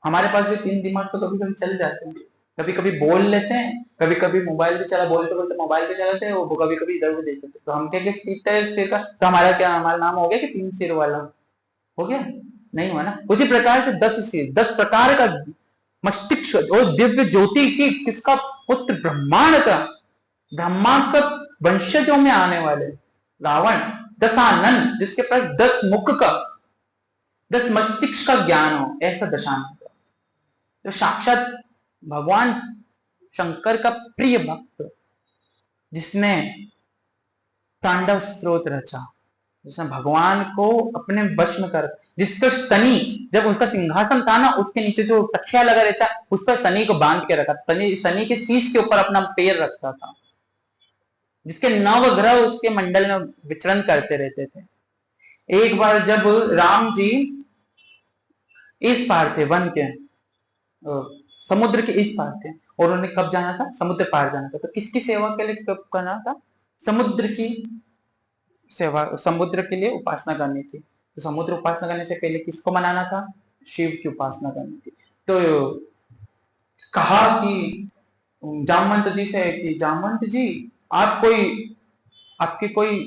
हमारे पास भी 3 दिमाग तो कभी कभी चल जाते हैं, कभी कभी बोल लेते हैं, कभी कभी मोबाइल भी चला, बोलते बोलते मोबाइल भी चलाते हैं, वो कभी कभी इधर भी देख लेते। तो हम क्या सिर का, तो हमारा क्या, हमारा नाम हो गया कि 3 सिर वाला हो गया? नहीं हुआ ना। उसी प्रकार से 10 सिर, 10 प्रकार का मस्तिष्क और दिव्य ज्योति की किसका पुत्र? ब्रह्मांड का, ब्रह्मांड का वंशजों में आने वाले रावण। दशानन, जिसके पास 10 मुख का, 10 मस्तिष्क का ज्ञान हो, ऐसा दशानन। तो साक्षात भगवान शंकर का प्रिय भक्त, जिसने तांडव स्तोत्र रचा, जिसने भगवान को अपने वश में कर, जिसका शनि, जब उसका सिंहासन था ना, उसके नीचे जो तकिया लगा रहता, उस पर शनि को बांध के रखा, शनि के शीश के ऊपर अपना पैर रखता था, जिसके 9 ग्रह उसके मंडल में विचरण करते रहते थे। एक बार जब राम जी इस पार थे, वन के समुद्र के इस पार थे, और उन्होंने कब जाना था? समुद्र पार जाना था। तो किसकी सेवा के लिए कब करना था? समुद्र की सेवा, समुद्र के लिए उपासना करनी थी। तो समुद्र उपासना करने से पहले किसको मनाना था? शिव की उपासना करनी थी। तो कहा कि जामवंत जी से कि जामवंत जी, आप कोई, आपके कोई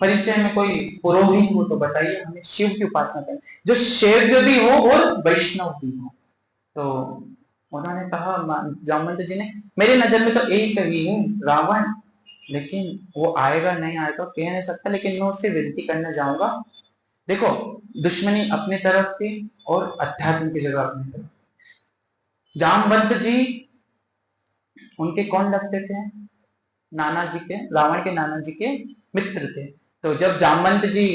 परिचय में कोई पुरोहित हो तो बताइए, हमें शिव की उपासना करें, जो शैव भी हो और वैष्णव भी हो। तो उन्होंने कहा, जामवंत जी ने, मेरे नजर में तो एक ही है रावण, लेकिन वो आएगा नहीं आएगा कह नहीं सकता, लेकिन मैं उससे विनती करने जाऊंगा। देखो दुश्मनी अपनी तरफ थी और अध्यात्म की जगह अपनी तरफ। जामवंत जी उनके कौन लगते थे? नाना जी के, रावण के नाना जी के मित्र थे। तो जब जामवंत जी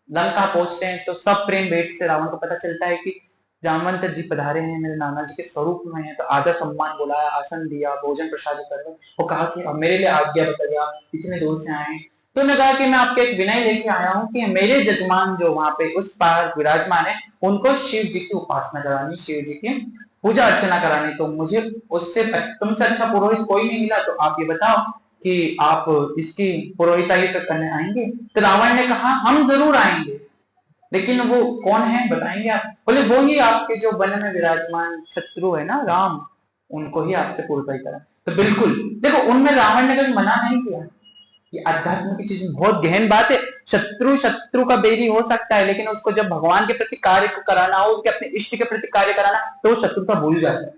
लंका पहुंचते हैं तो सब प्रेम भेंट से रावण को पता चलता है कि जामवंत जी पधारे हैं, मेरे नाना जी के स्वरूप में हैं। तो आदर सम्मान बुलाया, आसन दिया, भोजन प्रसाद कर, वो कहा कि अब मेरे लिए आज्ञा बताइए, आप इतने दूर से आए हैं। तो उन्होंने कहा कि मैं आपके एक विनय लेके आया हूँ कि मेरे जजमान जो वहां पे उस पार विराजमान है, उनको शिव जी की उपासना करानी, शिव जी की पूजा अर्चना करानी। तो मुझे उससे तुमसे अच्छा पुरोहित कोई नहीं मिला, तो आप ये बताओ कि आप इसकी पुरोहिताई करने आएंगे? तो रावण ने कहा हम जरूर आएंगे, लेकिन वो कौन है बताएंगे आप? बोले वो ही आपके जो वन में विराजमान शत्रु है ना राम, उनको ही आपसे पुरोहिताई करा। तो बिल्कुल देखो, उनमें रावण ने कभी मना नहीं किया। ये अध्यात्म की चीज बहुत गहन बात है। शत्रु शत्रु का बैरी हो सकता है, लेकिन उसको जब भगवान के प्रति कार्य कराना हो, उनके अपने इष्ट के प्रति कार्य कराना, तो वो शत्रुता भूल जाता है।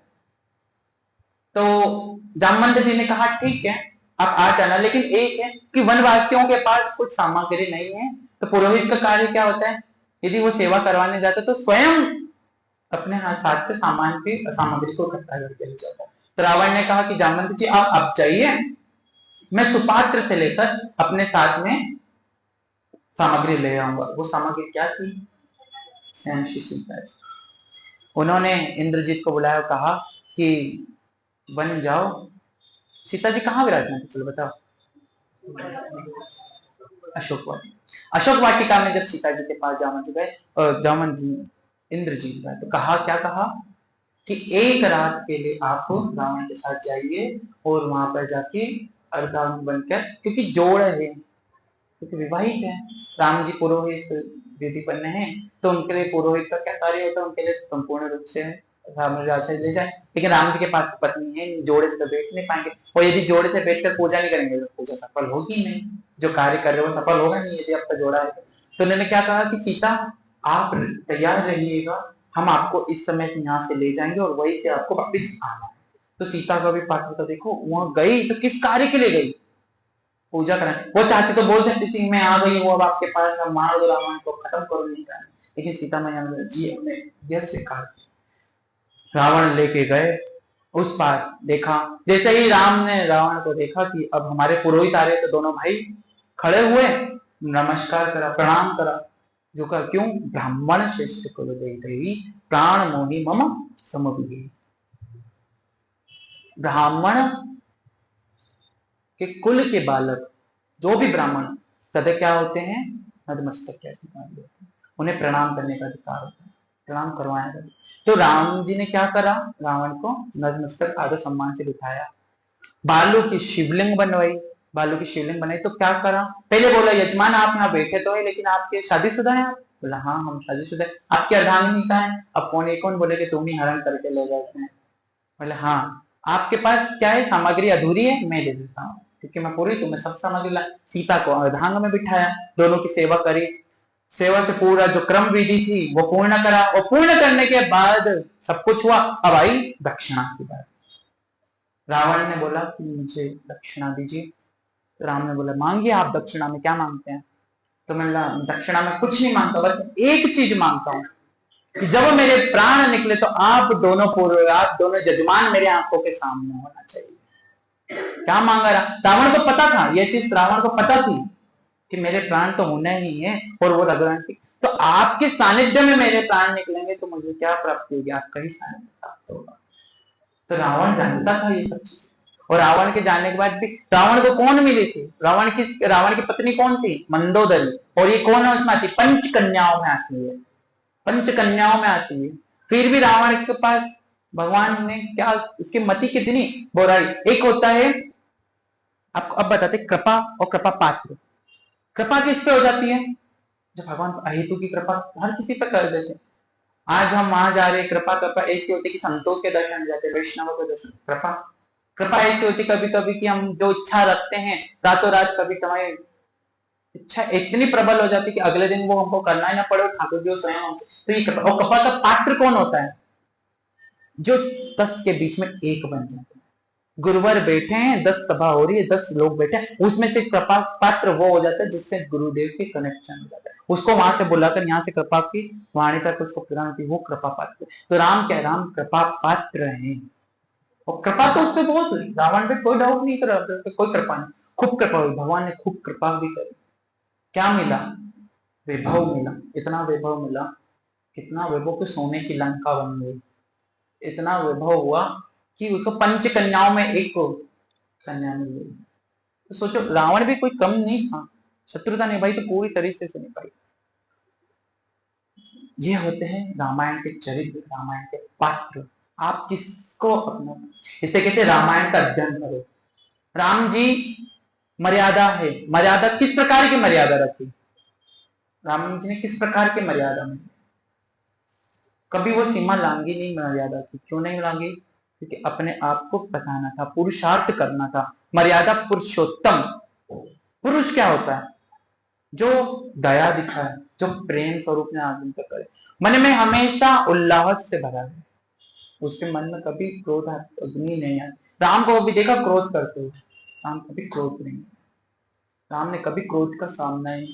तो जामवंत जी ने कहा ठीक है आप आ जाना, लेकिन एक है कि वनवासियों के पास कुछ सामग्री नहीं है। तो पुरोहित का कार्य क्या होता है, यदि वो सेवा करवाने जाता है तो स्वयं अपने हाथ से सामान की सामग्री को इकट्ठा करके ले जाता है। तो रावण ने कहा कि जामवंत जी आप अब जाइए, मैं सुपात्र से लेकर अपने साथ में सामग्री ले आऊंगा। वो सामग्री क्या थी? स्वयं श्री सीता जी। उन्होंने इंद्रजीत को बुलाया, कहा कि वन जाओ, सीता जी कहाँ विराजमान थे चलो बताओ? अशोक वाटिका। अशोक वाटिका में जब सीता जी के पास जामवंत जी गए, जामवंत जी इंद्रजीत गए, तो कहा क्या कहा कि एक रात के लिए आप रावण के साथ जाइए और वहां पर जाके अर्धांग बनकर, क्योंकि जोड़ है, क्योंकि विवाहित है, राम जी पुरोहित विधिपन्न है, तो उनके लिए पुरोहित का क्या कार्य होता है? उनके लिए संपूर्ण रूप से राम ले जाए। लेकिन राम जी के पास तो पत्नी है, जोड़े से तो बैठ नहीं पाएंगे, और यदि जोड़े से बैठकर पूजा नहीं करेंगे तो पूजा सफल होगी नहीं, जो कार्य कर रहे हो सफल होगा नहीं यदि आपका जोड़ा है। तो उन्होंने क्या कहा कि सीता आप तैयार रहिएगा, हम आपको इस समय से यहाँ से ले जाएंगे और वहीं से आपको वापिस आना है। तो सीता का भी पात्र तो देखो, वहां गई तो किस कार्य के लिए गई? पूजा कराने। वो चाहती तो बोल सकती थी मैं आ गई हूँ अब आपके पास, मैं मार दो रावण को, खत्म करो, नहीं करना। लेकिन सीता मैया जी हमने यह स्वीकार किया। रावण लेके गए उस पार, देखा जैसे ही राम ने रावण को देखा कि अब हमारे पुरोहित आ रहे, तो दोनों भाई खड़े हुए, नमस्कार करा, प्रणाम करा। जो का क्यों? ब्राह्मण श्रेष्ठ कुल देवी प्राण मोहि मम समभिहि। ब्राह्मण के कुल के बालक जो भी ब्राह्मण सदा क्या होते हैं? नतमस्तक के अधिकारी होते हैं, उन्हें प्रणाम करने का अधिकार होता है, प्रणाम करवाया। तो राम जी ने क्या करा? रावण को नतमस्तक आदर सम्मान से बिठाया, बालू की शिवलिंग बनवाई, बालू की शिवलिंग बनाई। तो क्या करा? पहले बोला यजमान आप यहाँ बैठे तो है, लेकिन आपके शादीशुदा है? आप बोला हाँ हम शादीशुदा है। आपकी अर्धांगिनी कहाँ है? अब कौन एक कौन बोले कि तुम ही हरण करके ले जाते हैं? बोले हाँ। आपके पास क्या है? सामग्री अधूरी है, मैं दे देता हूँ, क्योंकि मैं पूरी तुम्हें सब सामग्री ला। सीता को अर्धांग में बिठाया, दोनों की सेवा करी, सेवा से पूरा जो क्रम विधि थी वो पूर्ण करा, और पूर्ण करने के बाद सब कुछ हुआ। अब आई दक्षिणा की बात। रावण ने बोला कि मुझे दक्षिणा दीजिए। तो राम ने बोला मांगिए आप दक्षिणा में, क्या मांगते हैं? तो मैंने दक्षिणा में कुछ नहीं मांगता, बस एक चीज मांगता हूँ कि जब मेरे प्राण निकले तो आप दोनों जजमान मेरे आंखों के सामने होना चाहिए। क्या मांगा? रावण को पता था, यह चीज रावण को पता थी कि मेरे प्राण तो होना ही है, और वो रघुरान की, तो आपके सानिध्य में मेरे प्राण निकलेंगे तो मुझे क्या प्राप्ति होगी? आपका ही सानिध्य प्राप्त होगा। तो रावण जानता था ये सब चीज, और रावण के जानने के बाद भी रावण को कौन मिली थी? रावण की पत्नी कौन थी? मंदोदरी। और ये कौन है उसमें आती? पंच कन्याओं में आती है, पंच कन्याओं में आती है। फिर भी रावण के पास भगवान ने क्या, उसकी मति कितनी बुराई। एक होता है, आपको अब बताते, कृपा और कृपा पात्र। कृपा किस पे हो जाती है? जब भगवान अहेतु की कृपा हर किसी पर कर देते। आज हम वहां जा रहे, कृपा ऐसी होती कि संतों के दर्शन जाते, वैष्णव के दर्शन। कृपा ऐसी होती कभी कभी कि हम जो इच्छा रखते हैं रातों रात, कभी कभी इच्छा इतनी प्रबल हो जाती कि अगले दिन वो हमको करना ही ना पड़े, ठाकुर जी स्वयं हमसे। तो ये कृपा। और कृपा का पात्र कौन होता है? जो 10 के बीच में एक बन जाते हैं। गुरुवर बैठे हैं, 10 सभा हो रही है, 10 लोग बैठे हैं, उसमें से कृपा पात्र वो हो जाता है जिससे गुरुदेव की कनेक्शन हो जाता है। उसको वहां से बुलाकर यहाँ से कृपा की वाणी तक उसको प्रदान होती है, वो कृपा पात्र। तो राम क्या? राम कृपा पात्र है, और कृपा तो उसपे बहुत हुई। रावण पे कोई डाउट नहीं कर रहा, कोई कृपा नहीं। खूब कृपा हुई, भगवान ने खूब कृपा भी करी। क्या मिला? वैभव मिला। इतना वैभव मिला, कितना वैभव कि सोने की लंका बन गई। इतना वैभव हुआ कि उसको पंच कन्याओं में एक कन्या मिल गई। तो सोचो, रावण भी कोई कम नहीं था, शत्रुता निभाई तो पूरी तरीके से निभाई। ये होते हैं रामायण के चरित्र, रामायण के पात्र। आप किसको अपना, इसे कहते हैं रामायण का अध्ययन करो। राम जी मर्यादा है, मर्यादा किस प्रकार की मर्यादा रखी, राम जी ने किस प्रकार की मर्यादा में, कभी वो सीमा लांगी नहीं मर्यादा की। क्यों नहीं लांगी? क्योंकि अपने आप को बताना था, पुरुषार्थ करना था। मर्यादा पुरुषोत्तम। पुरुष क्या होता है? जो दया दिखाए, जो प्रेम स्वरूप में आदमी तक करे, मन में हमेशा उल्लास से भरा है, उसके मन में कभी क्रोध अग्नि नहीं है। राम को भी देखा क्रोध करते हुए, राम कभी क्रोध नहीं, राम ने कभी क्रोध का सामना नहीं,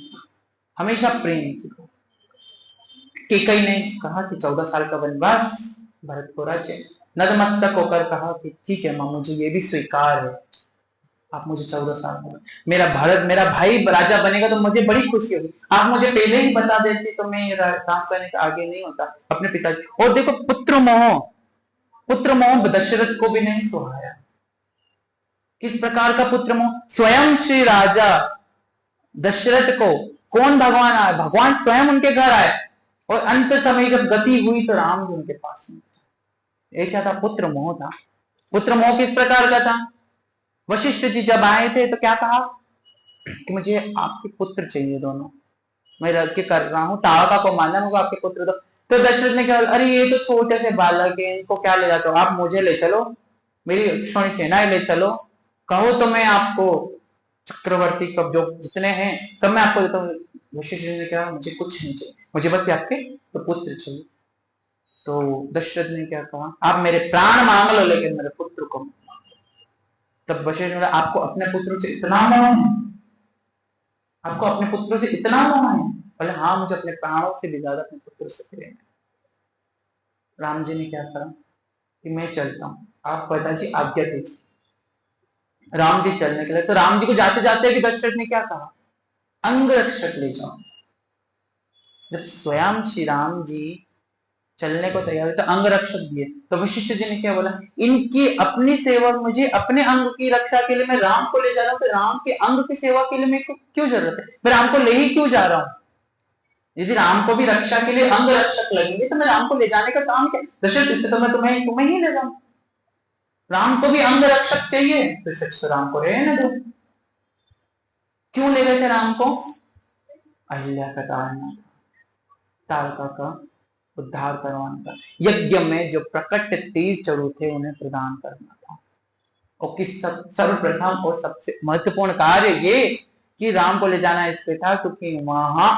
हमेशा प्रेम सिखा। कैकेयी ने कहा कि 14 साल का वनवास भरत को राज्य, नतमस्तक होकर कहा कि ठीक है मां, मुझे ये भी स्वीकार है, आप मुझे 14 साल में, मेरा भारत, मेरा भाई राजा बनेगा तो मुझे बड़ी खुशी होगी। आप मुझे पहले ही बता देते तो मैं काम करने के आगे नहीं होता अपने पिताजी। और देखो पुत्र मोह, पुत्र मोह दशरथ को भी नहीं सुहाया। किस प्रकार का पुत्र मोह? स्वयं श्री राजा दशरथ को कौन भगवान आए, भगवान स्वयं उनके घर आए, और अंत समय जब गति हुई तो राम जी उनके पास नहीं। ये क्या था? पुत्र मोह था। पुत्र मोह किस प्रकार का था? वशिष्ठ जी जब आए थे तो क्या कहा कि मुझे आपके पुत्र चाहिए दोनों, मैं रख के कर रहा हूं, ताड़का को मानना होगा, आपके पुत्र दो। तो दशरथ ने कहा, अरे ये तो छोटे से बालक है, इनको क्या ले जाते हो, आप मुझे ले चलो, मेरी क्षण सेनाएं ले चलो, कहो तो मैं आपको चक्रवर्ती कब जो जितने हैं सब मैं आपको देता हूँ। वशिष्ठ जी ने कहा, मुझे कुछ नहीं चाहिए, मुझे बस आपके तो पुत्र चाहिए। तो दशरथ ने क्या कहा, आप मेरे प्राण मांग लो लेकिन मेरे पुत्र को। तब वशिष्ठ ने, आपको अपने पुत्र से इतना मोह है, आपको अपने पुत्र से इतना मोह है? बोले हाँ, मुझे अपने प्राणों से भी ज्यादा अपने पुत्र से प्रेम है। राम जी ने क्या कहा कि मैं चलता हूँ, आप पिताजी आज्ञा दीजिए। राम जी चलने के लिए, तो राम जी को जाते जाते कि दशरथ ने क्या कहा, अंग रक्षक ले जाओ। जब स्वयं श्री राम जी चलने को तैयार है तो अंग रक्षक दिए। तो वशिष्ठ जी ने क्या बोला, इनकी अपनी सेवा, मुझे अपने अंग की रक्षा के लिए मैं राम को ले जा रहा हूँ, तो राम के अंग की सेवा के लिए मेरे को क्यों जरूरत है, मैं राम को ले ही क्यों जा रहा हूँ? यदि राम को भी रक्षा के लिए अंग रक्षक लगेंगे तो मैं राम को ले जाने का काम क्या? दशरथ, इससे तो मैं तुम्हें ही ले जाऊं। राम को भी अंग रक्षक चाहिए तो सच तो राम को रहने दो। क्यों ले गए थे राम को? अहिल्या का तारना, तारका का उद्धार करवाना था, यज्ञ में जो प्रकट तीर चढ़ू थे उन्हें प्रदान करना था। और किस सर्वप्रथम और सबसे महत्वपूर्ण कार्य ये कि राम को ले जाना इसलिए था क्योंकि वहां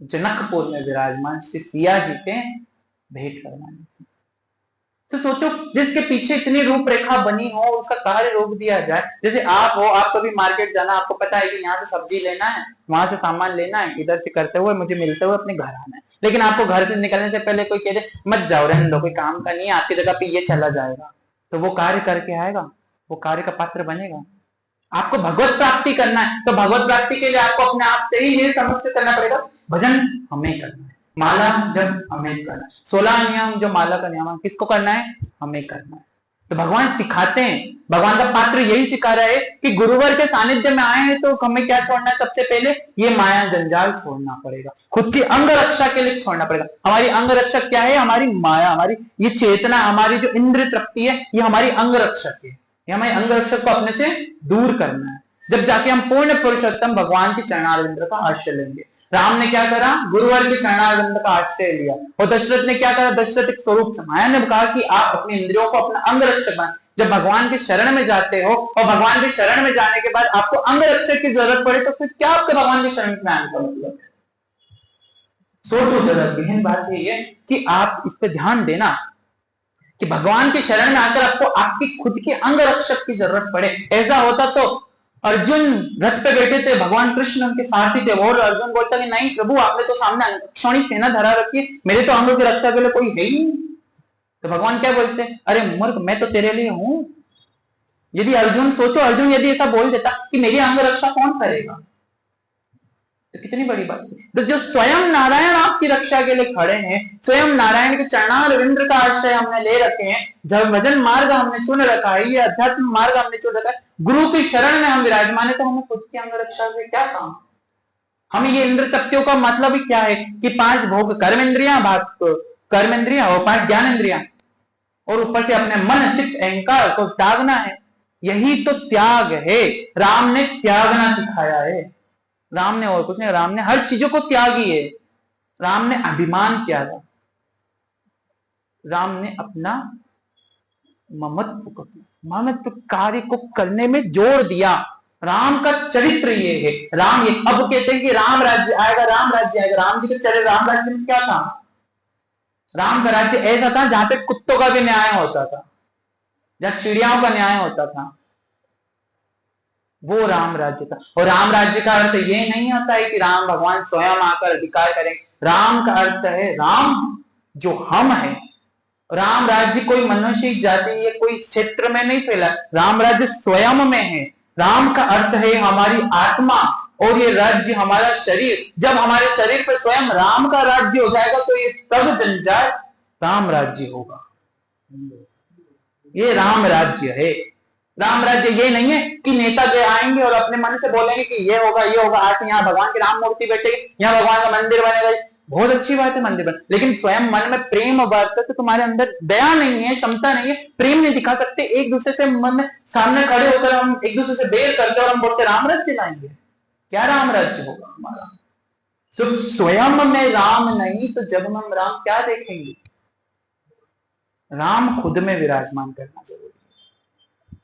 जनकपुर में विराजमान श्री सिया जी से भेंट करवानी थी। तो सोचो, जिसके पीछे इतनी रूपरेखा बनी हो उसका कार्य रोक दिया जाए। जैसे आप हो, आप कभी मार्केट जाना, आपको पता है कि यहाँ से सब्जी लेना है, वहां से सामान लेना है, इधर से करते हुए मुझे मिलते हुए अपने घर आना है, लेकिन आपको घर से निकलने से पहले कोई कह दे मत जाओ, रहने दो, कोई काम का नहीं है, आपकी जगह पे ये चला जाएगा, तो वो कार्य करके आएगा, वो कार्य का पात्र बनेगा। आपको भगवत प्राप्ति करना है तो भगवत प्राप्ति के लिए आपको अपने आप से ही ये समझ करना पड़ेगा, भजन हमें करना है, माला जब हमें करना है, 16 नियम जो माला का नियम किसको करना है, हमें करना है। तो भगवान सिखाते हैं, भगवान का पात्र यही सिखा रहा है कि गुरुवर के सानिध्य में आए हैं तो हमें क्या छोड़ना है, सबसे पहले ये माया जंजाल छोड़ना पड़ेगा, खुद की अंग रक्षा के लिए छोड़ना पड़ेगा। हमारी अंग रक्षक क्या है? हमारी माया, हमारी ये चेतना, हमारी जो इंद्र तृप्ति है, ये हमारी अंग रक्षक है, ये हमारे अंग रक्षक को अपने से दूर करना है। जब जाके हम पूर्ण पुरुषोत्तम भगवान के चरणारविंद का आश्रय लेंगे। राम ने क्या करा, गुरुवर के चरणारविंद का आश्रय लिया। और दशरथ ने क्या करा, दशरथ एक स्वरूप समाया ने कहा कि आप अपने इंद्रियों को अपना अंग रक्षक बनाए। जब भगवान के शरण में जाते हो और भगवान के शरण में जाने के बाद आपको अंग रक्षक की जरूरत पड़े तो फिर क्या आपके भगवान के शरण में आने का मतलब है? सोचो जरा, गहन बात ये है कि आप इस पर ध्यान देना कि भगवान के शरण में आकर आपको आपकी खुद के अंग रक्षक की जरूरत पड़े। ऐसा होता तो अर्जुन रथ पे बैठे थे, भगवान कृष्ण उनके सारथी थे, और अर्जुन बोलता कि नहीं प्रभु, आपने तो सामने क्षणी सेना धरा रखी है, मेरे तो अंगों की रक्षा के लिए कोई है ही नहीं। तो भगवान क्या बोलते हैं, अरे मूर्ख, मैं तो तेरे लिए हूं, यदि अर्जुन सोचो, अर्जुन यदि ऐसा बोल देता कि मेरी अंग रक्षा कौन करेगा, तो कितनी बड़ी बात है। तो जो स्वयं नारायण आपकी रक्षा के लिए खड़े हैं, स्वयं नारायण के चरणारविंद का आश्रय हमने ले रखे हैं, जब भजन मार्ग हमने चुन रखा है, ये अध्यात्म मार्ग हमने चुन रखा है, गुरु की शरण में हम विराजमान है, तो हमें खुद की अंग रक्षा से क्या काम। हमें ये इंद्र तप्तियों का मतलब ही क्या है कि 5 भोग कर्मेंद्रियां और 5 ज्ञानेंद्रियां, और ऊपर से अपने मन चित्त अहंकार को त्यागना है। यही तो त्याग है। राम ने त्यागना सिखाया है। राम ने और कुछ नहीं, राम ने हर चीजों को त्यागी है। राम ने अभिमान त्यागा, राम ने अपना ममत्व कार्य को करने में जोर दिया। राम का चरित्र ये है। राम ये अब कहते हैं कि राम राज्य आएगा, राम राज्य आएगा। राम जी के चरित्र, राम राज्य में क्या था? राम का राज्य ऐसा था जहां पे कुत्तों का भी न्याय होता था, जहां चिड़ियाओं का न्याय होता था, वो राम राज्य था। और राम राज्य का अर्थ ये नहीं होता है कि राम भगवान स्वयं आकर अधिकार करें। राम का अर्थ है राम जो हम हैं। राम राज्य कोई मनुष्य जाति या कोई क्षेत्र में नहीं फैला, राम राज्य स्वयं में है। राम का अर्थ है हमारी आत्मा, और ये राज्य हमारा शरीर। जब हमारे शरीर पर स्वयं राम का राज्य हो जाएगा तो ये सब जंजाल राम राज्य होगा। ये राम राज्य है। राम राज्य ये नहीं है कि नेता जो आएंगे और अपने मन से बोलेंगे कि ये होगा ये होगा, आज यहाँ भगवान की राम मूर्ति बैठेगी, यहाँ भगवान का मंदिर बनेगा। बहुत अच्छी बात है मंदिर बने, लेकिन स्वयं मन में प्रेम बरते तो तुम्हारे अंदर दया नहीं है, क्षमता नहीं है, प्रेम नहीं दिखा सकते। एक दूसरे से मन में सामने खड़े होकर हम एक दूसरे से बेर करते और हम बोलते राम राज्य लाएंगे। क्या राम राज्य होगा हमारा? सिर्फ स्वयं में राम नहीं तो जब हम राम क्या देखेंगे? राम खुद में विराजमान करना जरूरी है।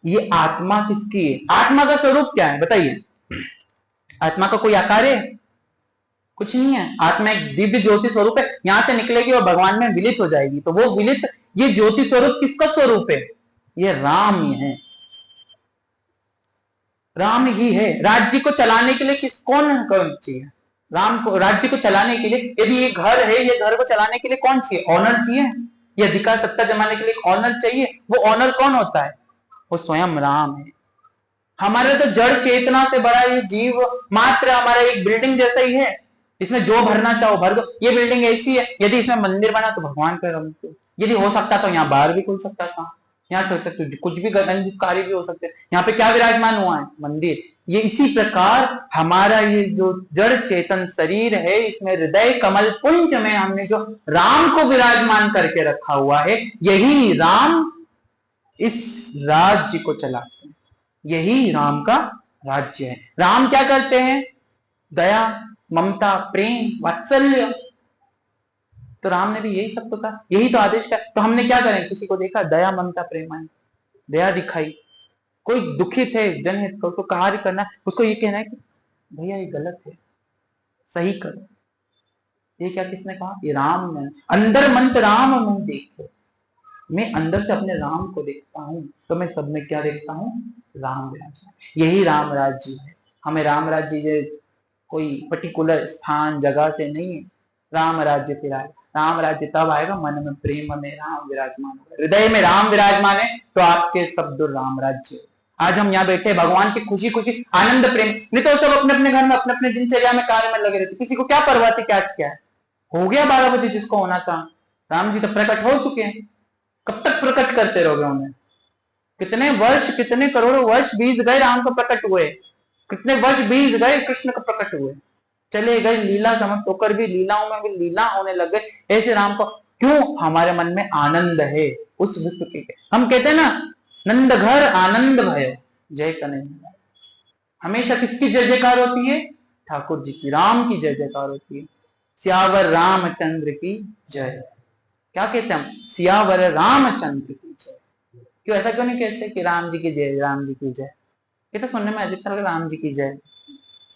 ये आत्मा किसकी है? आत्मा का स्वरूप क्या है बताइए? आत्मा का कोई आकार है? कुछ नहीं है। आत्मा एक दिव्य ज्योति स्वरूप है, यहां से निकलेगी और भगवान में विलित हो जाएगी। तो वो विलित, ये ज्योति स्वरूप किसका स्वरूप है? ये राम ही है, राम ही है। राज्य को चलाने के लिए कौन चाहिए? राम को राज्य को चलाने के लिए, यदि ये घर है, ये घर को चलाने के लिए कौन चाहिए? ऑनर चाहिए। ये अधिकार सत्ता जमाने के लिए ऑनर चाहिए। वो ऑनर कौन होता है? वो स्वयं राम है। हमारे तो जड़ चेतना से बड़ा ये जीव मात्र हमारा एक बिल्डिंग जैसा ही है। इसमें जो भरना चाहो भर दो। ये बिल्डिंग ऐसी है, यदि इसमें मंदिर बना तो भगवान का रंग, यदि हो सकता तो यहाँ बाहर भी खुल सकता था, यहाँ से कुछ भी कार्य भी हो सकते। यहाँ पे क्या विराजमान हुआ है? मंदिर। ये इसी प्रकार हमारा ये जो जड़ चेतन शरीर है, इसमें हृदय कमल पुंज में हमने जो राम को विराजमान करके रखा हुआ है, यही राम इस राज्य को चलाते हैं। यही राम का राज्य है। राम क्या करते हैं? दया, ममता, प्रेम, वात्सल्य। तो राम ने भी यही सब तो कहा, यही तो आदेश का। तो हमने क्या करें? किसी को देखा दया ममता प्रेम आई, दया दिखाई। कोई दुखित है जनहित को, उसको कार्य करना है, उसको ये कहना है कि भैया ये गलत है, सही करो। ये क्या किसने कहा? ये राम ने। अंदर मंत राम में देखो। मैं अंदर से अपने राम को देखता हूं तो मैं सब में क्या देखता हूं? राम विराजमान। यही राम राज्य है। हमें राम राज्य कोई पर्टिकुलर स्थान जगह से नहीं है। राम राज्य फिर आए। राम राज्य तब आएगा मन में प्रेम में राम विराजमान होगा। हृदय में राम विराजमान है तो आपके सब दूर राम राज्य। आज हम यहाँ बैठे भगवान की खुशी खुशी आनंद प्रेम, नहीं तो सब अपने अपने घर में अपने अपने दिनचर्या में कार्य में लगे रहते। किसी को क्या परवाह थी क्या क्या है? हो गया 12 बजे जिसको होना था। राम जी तो प्रकट हो चुके हैं। कब तक प्रकट करते रहोगे उन्हें? कितने वर्ष, कितने करोड़ों वर्ष बीत गए राम को प्रकट हुए, कितने वर्ष बीत गए कृष्ण को प्रकट हुए, चले गए लीला समाप्त होकर भी लीलाओं में भी लीला होने लग गए। ऐसे राम को क्यों? हमारे मन में आनंद है उस विश्व के। हम कहते हैं ना, नंद घर आनंद भयो जय कन्हैया। हमेशा किसकी जय जयकार होती है? ठाकुर जी की, राम की जय जयकार होती है। सियावर रामचंद्र की जय। क्या कहते हैं हम? सियावर रामचंद्र की जय। क्यों ऐसा क्यों नहीं कहते कि राम जी की जय, राम जी की जय? ये तो सुनने में अधिक लगे राम जी की जय,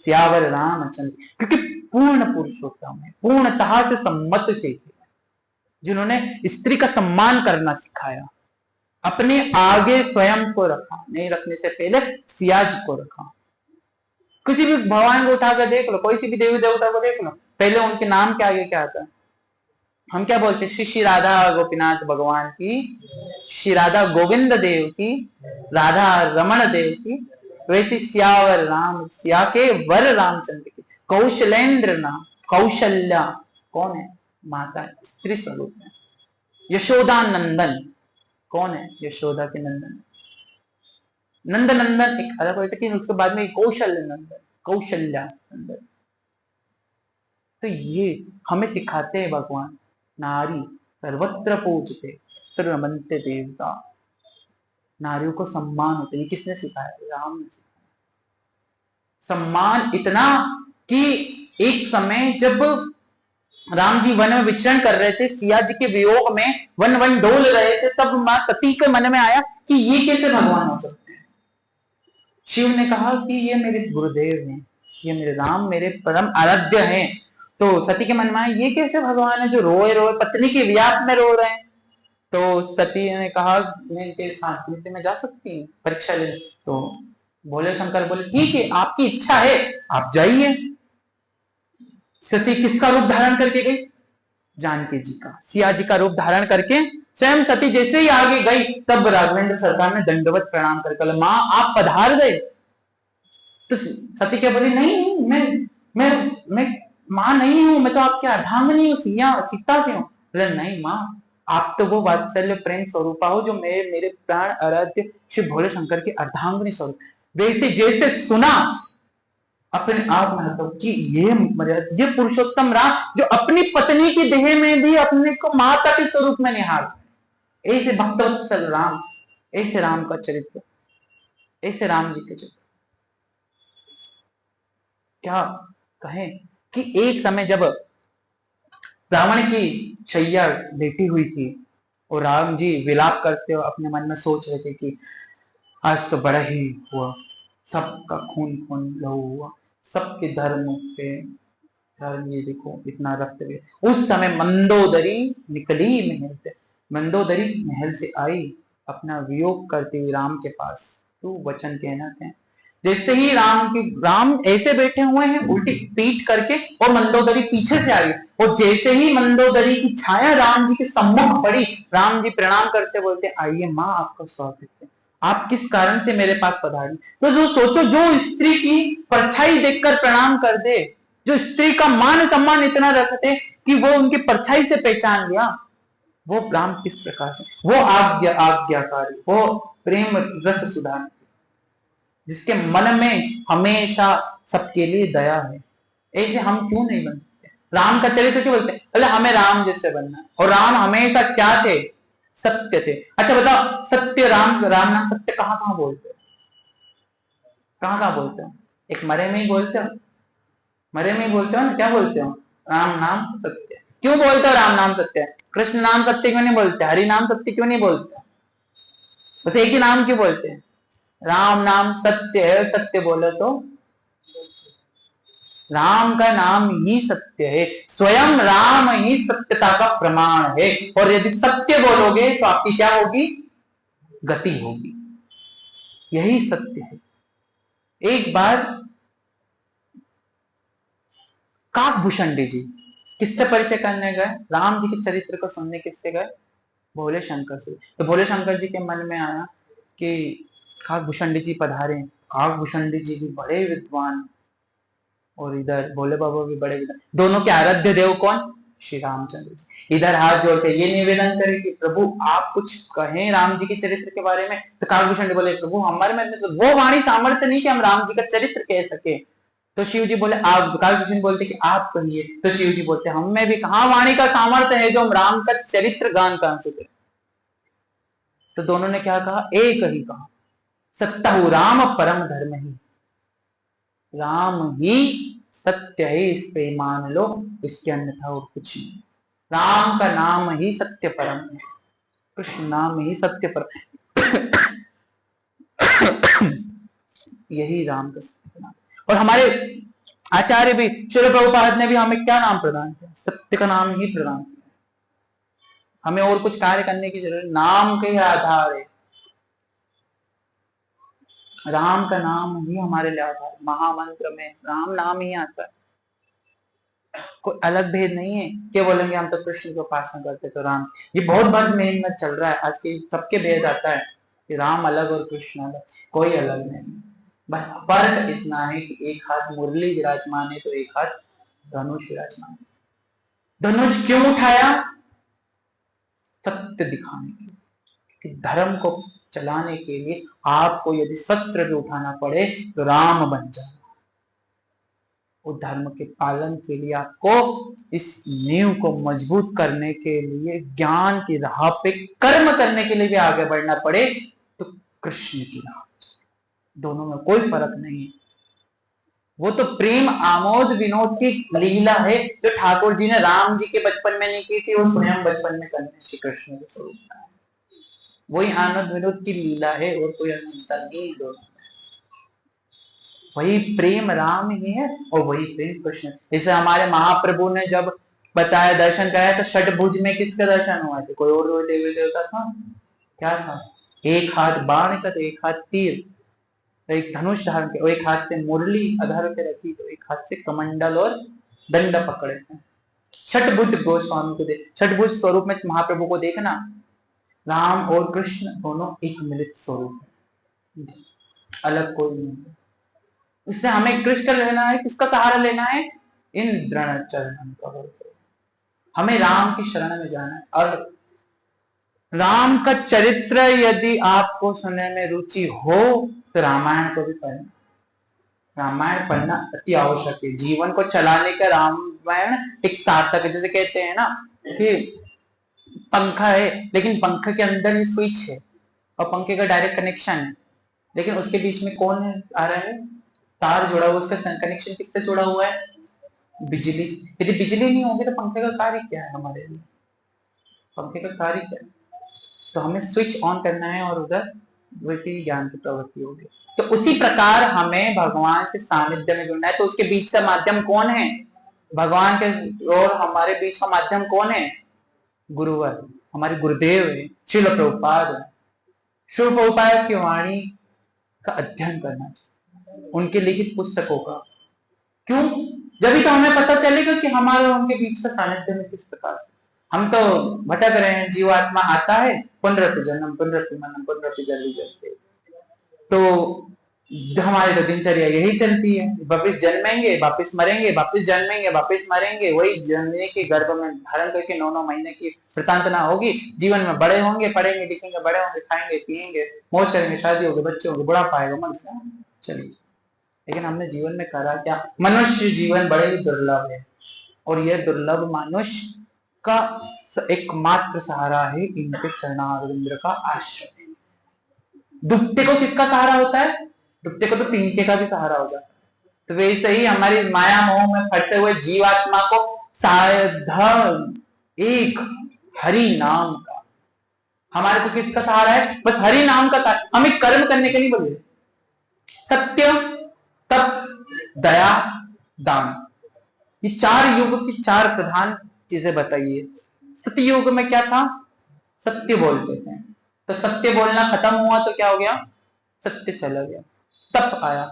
सियावर रामचंद्र। क्योंकि पूर्ण पुरुषोत्तम है, पूर्णतः से सम्मत थे, जिन्होंने स्त्री का सम्मान करना सिखाया। अपने आगे स्वयं को रखा, नहीं रखने से पहले सिया जी को रखा। किसी भी भगवान को उठाकर देख लो, कोई सी भी देवी देवता को देख लो, पहले उनके नाम के आगे क्या आता है? हम क्या बोलते हैं? श्री श्री राधा गोपीनाथ भगवान की, श्री राधा गोविंद देव की, राधा रमण देव की, वैसी सियावर राम, सिया के वर रामचंद्र की। कौशलेंद्र नाम, कौशल्या कौन है? माता, स्त्री स्वरूप है। यशोदा नंदन कौन है? यशोदा के नंदन। नंद नंदन एक अलग होता है, लेकिन उसके बाद में कौशल्य नंदन, कौशल्या नंदन। तो ये हमें सिखाते हैं भगवान, नारी सर्वत्र पूजते तत्र रमन्ते देवता। नारियों को सम्मान होता है। ये किसने सिखाया? राम ने सिखाया। सम्मान इतना कि एक समय जब राम जी वन में विचरण कर रहे थे, सिया जी के वियोग में वन वन डोल रहे थे, तब मां सती के मन में आया कि ये कैसे भगवान हो सकते हैं। शिव ने कहा कि ये मेरे गुरुदेव हैं, ये मेरे राम मेरे परम आराध्य हैं। तो सती के मन में आया ये कैसे भगवान है जो रोए रोए पत्नी के वियाप में रो रहे हैं। तो सती ने कहा मैं इनके साथ में जा सकती हूँ परीक्षा लेने। तो भोले शंकर बोले ठीक है, आपकी इच्छा है आप जाइए। सती किसका रूप धारण करके गई? जानकी जी का, सिया जी का रूप धारण करके स्वयं सती जैसे ही आगे गई, तब राघवेंद्र सरकार ने दंडवत प्रणाम करके मां आप पधार गए। तो सती क्या बोली? नहीं, मैं मां नहीं हूं, मैं तो आपके अर्धांगिनी हूँ, सीता जी हूँ। बोले नहीं मां, आप तो वो वात्सल्य प्रेम स्वरूपा हो जो मेरे प्राण आराध्य श्री भोले शंकर के अर्धांगिनी स्वरूप। वैसे जैसे सुना अपने आप महत्व की ये पुरुषोत्तम राम जो अपनी पत्नी की देह में भी अपने को माता के स्वरूप में निहार, ऐसे भक्तवत्सल राम, ऐसे राम का चरित्र, ऐसे राम जी के चरित्र। क्या कहें कि एक समय जब रावण की शैया लेटी हुई थी और राम जी विलाप करते हुए अपने मन में सोच रहे थे कि आज तो बड़ा ही हुआ, सबका खून खून लहू हुआ, सबके धर्म पे धर्म, ये देखो इतना रक्त भी। उस समय मंदोदरी निकली महल से, मंदोदरी महल से आई अपना वियोग करते हुए राम के पास। तो वचन कहना थे। जैसे ही राम ऐसे बैठे हुए हैं उल्टी पीठ करके और मंदोदरी पीछे से आई, और जैसे ही मंदोदरी की छाया राम जी के सम्मुख पड़ी, राम जी प्रणाम करते बोलते आइए माँ आपका स्वागत है, आप किस कारण से मेरे पास पधारी। तो जो सोचो, जो स्त्री की परछाई देखकर प्रणाम कर दे, जो स्त्री का मान सम्मान इतना रखते कि वो उनकी परछाई से पहचान लिया, वो राम किस प्रकार से, वो आज्ञाकारी, वो प्रेम रस सुधार, जिसके मन में हमेशा सबके लिए दया है। ऐसे हम क्यों नहीं बनते? राम का चरित्र क्यों बोलते हैं? बोले हमें राम जैसे बनना है। और राम हमेशा क्या थे? सत्य थे। अच्छा बताओ, सत्य राम नाम सत्य कहाँ कहाँ बोलते हो? कहाँ कहाँ बोलते हो? एक मरे में ही बोलते हो, मरे में ही बोलते हो ना, क्या बोलते हो? राम नाम सत्य। क्यों बोलते हो राम नाम सत्य? कृष्ण नाम सत्य क्यों नहीं बोलते? हरि नाम सत्य क्यों नहीं बोलते? बस एक ही नाम क्यों बोलते हैं? राम नाम सत्य है, सत्य बोलो तो राम का नाम ही सत्य है, स्वयं राम ही सत्यता का प्रमाण है। और यदि सत्य बोलोगे तो आपकी क्या होगी? गति होगी। यही सत्य है। एक बार काकभूषणी जी किससे परिचय करने गए? राम जी के चरित्र को सुनने किससे गए? भोले शंकर से। तो भोले शंकर जी के मन में आया कि काकभूषणी जी पधारे। काकभूषणी जी भी बड़े विद्वान और इधर भोले बाबा भी बड़े विद्वान, दोनों के आराध्य देव कौन? श्री रामचंद्र जी। इधर हाथ जोड़ के ये निवेदन करे कि प्रभु आप कुछ कहें राम जी के चरित्र के बारे में। तो काकभूषणी बोले प्रभु हमारे में तो वो वाणी सामर्थ्य नहीं कि हम राम जी का चरित्र कह सके। तो शिव जी बोले आप, काकभूषणी बोलते कि आप कहिए। तो शिव जी बोलते हम में भी कहाँ वाणी का सामर्थ्य है जो हम राम का चरित्र गान कहां से करें। तो दोनों ने क्या कहा? एक ही कहा, सत्तहु राम परम धर्म ही, राम ही सत्य है, इस पे मान लो, इसके अन्यथा और कुछ नहीं। राम का नाम ही सत्य परम है, कृष्ण नाम ही सत्य परम यही राम का सत्य नाम। और हमारे आचार्य भी, श्रील प्रभुपाद ने भी हमें क्या नाम प्रदान किया? सत्य का नाम ही प्रदान किया। हमें और कुछ कार्य करने की जरूरत, नाम के आधार है, राम का नाम ही हमारे लिए आधार। महामंत्र में राम नाम ही आता है, कोई अलग भेद नहीं है। क्या बोलेंगे हम तो कृष्ण को उपासना करते तो राम। ये बहुत बड़ा मेन में चल रहा है आज के, सबके भेद आता है कि राम अलग और कृष्ण अलग, कोई अलग नहीं। बस फर्क इतना है कि एक हाथ मुरली विराजमान है तो एक हाथ धनुष विराजमान है। धनुष क्यों उठाया? सत्य दिखाने के लिए, कि धर्म को चलाने के लिए आपको यदि शस्त्र भी उठाना पड़े तो राम बन जाए। वो धर्म के पालन के लिए आपको इस नींव को मजबूत करने के लिए, ज्ञान की राह पे कर्म करने के लिए भी आगे बढ़ना पड़े तो कृष्ण की राह, दोनों में कोई फर्क नहीं है। वो तो प्रेम आमोद विनोद की लीला है जो ठाकुर जी ने राम जी के बचपन में नहीं की थी, वो स्वयं बचपन में करने श्री कृष्ण के स्वरूप में। वही आनंद विनोद की लीला है और कोई अंतर नहीं। दोनों वही प्रेम राम ही है और वही प्रेम कृष्ण। जैसे हमारे महाप्रभु ने जब बताया, दर्शन कराया, तो षटभुज में किसका दर्शन हुआ था? कोई और देवी देवता था? क्या था? एक हाथ बाण का तो एक हाथ तीर, तो एक धनुष धारण के, और एक हाथ से मुरली अधर पे रखी, तो एक हाथ से कमंडल और दंड पकड़े थे। षटभुज गोस्वामी को देख, षटभुज स्वरूप में महाप्रभु को देखना, राम और कृष्ण दोनों एक मिलित स्वरूप है, अलग कोई नहीं। इसलिए हमें कृष्ण लेना है, किसका सहारा लेना है? इन दृढ़ चरणों का। हमें राम की शरण में जाना है। और राम का चरित्र यदि आपको सुनने में रुचि हो तो रामायण को भी पढ़ना। रामायण पढ़ना अति आवश्यक है। जीवन को चलाने का रामायण एक सार्थक है। जैसे कहते हैं ना कि पंखा है, लेकिन पंखे के अंदर ही स्विच है और पंखे का डायरेक्ट कनेक्शन है, लेकिन उसके बीच में कौन है आ रहा है? तार जुड़ा हुआ। उसका कनेक्शन किससे जुड़ा हुआ है? बिजली। यदि बिजली नहीं होगी तो पंखे का कार्य क्या है? हमारे लिए पंखे का कार्य क्या है? तो हमें स्विच ऑन करना है और उधर वृत्ति ज्ञान की प्रवृत्ति होगी। तो उसी प्रकार हमें भगवान से सानिध्य में जुड़ना है। तो उसके बीच का माध्यम कौन है? भगवान के और हमारे बीच का माध्यम कौन है? गुरुवर, हमारे गुरुदेव है, श्रील प्रभुपाद है। श्रील प्रभुपाद की वाणी का अध्ययन करना चाहिए, उनके लिखित पुस्तकों का। क्यों? जब तो हमें पता चलेगा कि हमारे उनके बीच का सानिध्य में किस प्रकार से। हम तो भटक रहे हैं, जीवात्मा आता है, पुनरपि जन्म, पुनरपि मरणम, पुनरपि जन्म जलते। तो हमारी तो दिनचर्या यही चलती है, वापिस जन्मेंगे, वापिस मरेंगे, वापिस जन्मेंगे, वापिस मरेंगे। वही जन्मने के गर्भ में धारण करके 9 महीने की वृतांतना होगी। जीवन में बड़े होंगे, पढ़ेंगे, लिखेंगे, बड़े होंगे, खाएंगे, पिएंगे, मौज करेंगे, शादी होगी, बच्चे होंगे, बुढ़ापा आएगा, मन चलिए। लेकिन हमने जीवन में करा क्या? मनुष्य जीवन बड़े ही दुर्लभ है, और यह दुर्लभ मनुष्य का एकमात्र सहारा है इनके चरणारविंद का आश्रय। डूबते को किसका सहारा होता है? डूबते को तो तिनके का भी सहारा हो जाता है। तो वैसे ही हमारी माया मोह में फंसे हुए जीवात्मा को शायद एक हरि नाम का, हमारे को किसका सहारा है? बस हरि नाम का सहारा। हमें कर्म करने के लिए बोले, सत्य, तप, दया, दान, ये 4 युग की 4 प्रधान चीजें बताइए। सतयुग में क्या था? सत्य बोलते थे, तो सत्य बोलना खत्म हुआ तो क्या हो गया? सत्य चला गया। तप आया,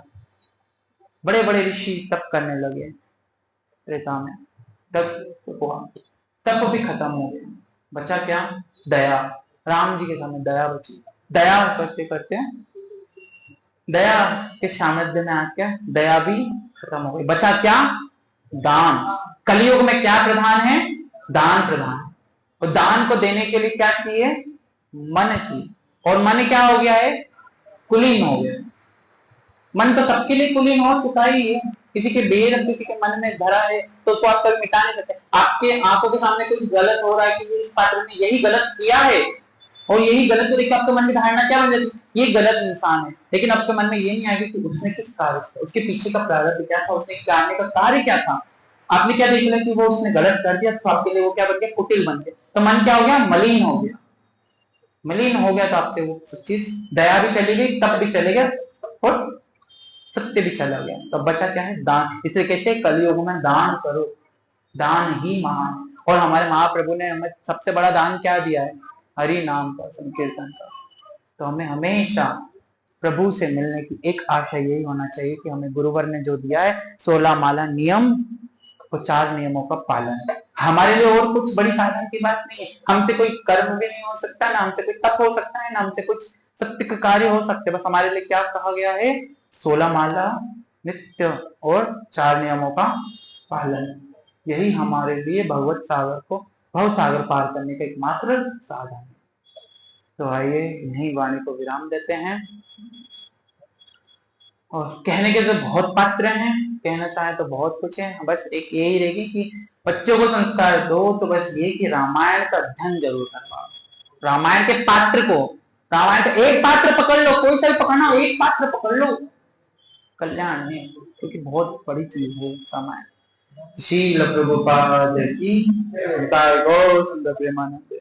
बड़े बड़े ऋषि तप करने लगे त्रेता में, तप भी खत्म हो गया। बचा क्या? दया। राम जी के सामने दया बची। दया करते करते दया के सामर्थ्य में आके दया भी खत्म हो गई। बचा क्या? दान। कलयुग में क्या प्रधान है? दान प्रधान। और दान को देने के लिए क्या चाहिए? मन चाहिए। और मन क्या हो गया है? कुलीन हो गया। मन तो सबके लिए कुलीन हो चुका ही है। किसी के बेर किसी के मन में धरा है तो उसको आप कभी मिटा नहीं सकते। आपके आंखों के सामने कुछ गलत हो रहा है कि इस पात्र ने यही गलत किया है, और यही गलत को देखकर आपके मन की धारणा क्या बन जाती? ये गलत इंसान है। लेकिन आपके मन में ये नहीं आएगा कि उसने किस कार्य से, उसके पीछे का प्रारब्ध क्या था, उसने करने का कार्य क्या था। आपने क्या देख लिया कि वो उसने गलत कर दिया, तो आपके लिए वो क्या बन गया? कुटिल बन गया। तो मन क्या हो गया? मलिन हो गया। मलिन हो गया तो आपसे वो सब चीज, दया भी चली गई, तप भी चले गया और सत्य भी चला गया। तो बचा क्या है? दान। इसलिए कहते हैं कलयुग में दान करो, दान ही महान। और हमारे महाप्रभु ने हमें सबसे बड़ा दान क्या दिया है? हरि नाम का संकीर्तन का। तो हमें हमेशा प्रभु से मिलने की एक आशा यही होना चाहिए कि हमें गुरुवर ने जो दिया है 16 माला नियम, और 4 नियमों का पालन। हमारे लिए और कुछ बड़ी साधन की बात नहीं है। हमसे कोई कर्म भी नहीं हो सकता, ना हमसे कोई तप हो सकता है, ना हमसे कुछ सत्य का कार्य हो सकते, बस हमारे लिए क्या कहा गया है, 16 माला नित्य और 4 नियमों का पालन। यही हमारे लिए भगवत सागर को, भव सागर पार करने का एकमात्र साधन है। तो आइए यही वाणी को विराम देते हैं। और कहने के तो बहुत पात्र हैं, कहना चाहे तो बहुत कुछ है, बस एक यही रहेगी कि बच्चों को संस्कार दो तो बस ये कि रामायण का अध्ययन जरूर करवाओ। रामायण के पात्र को, रामायण का एक पात्र पकड़ लो, कोई सा भी पकड़ना, एक पात्र पकड़ लो, कल्याण है, क्योंकि बहुत बड़ी चीज है रामायण। शील प्रभुपाद की गौ सुंदर प्रेमानंद।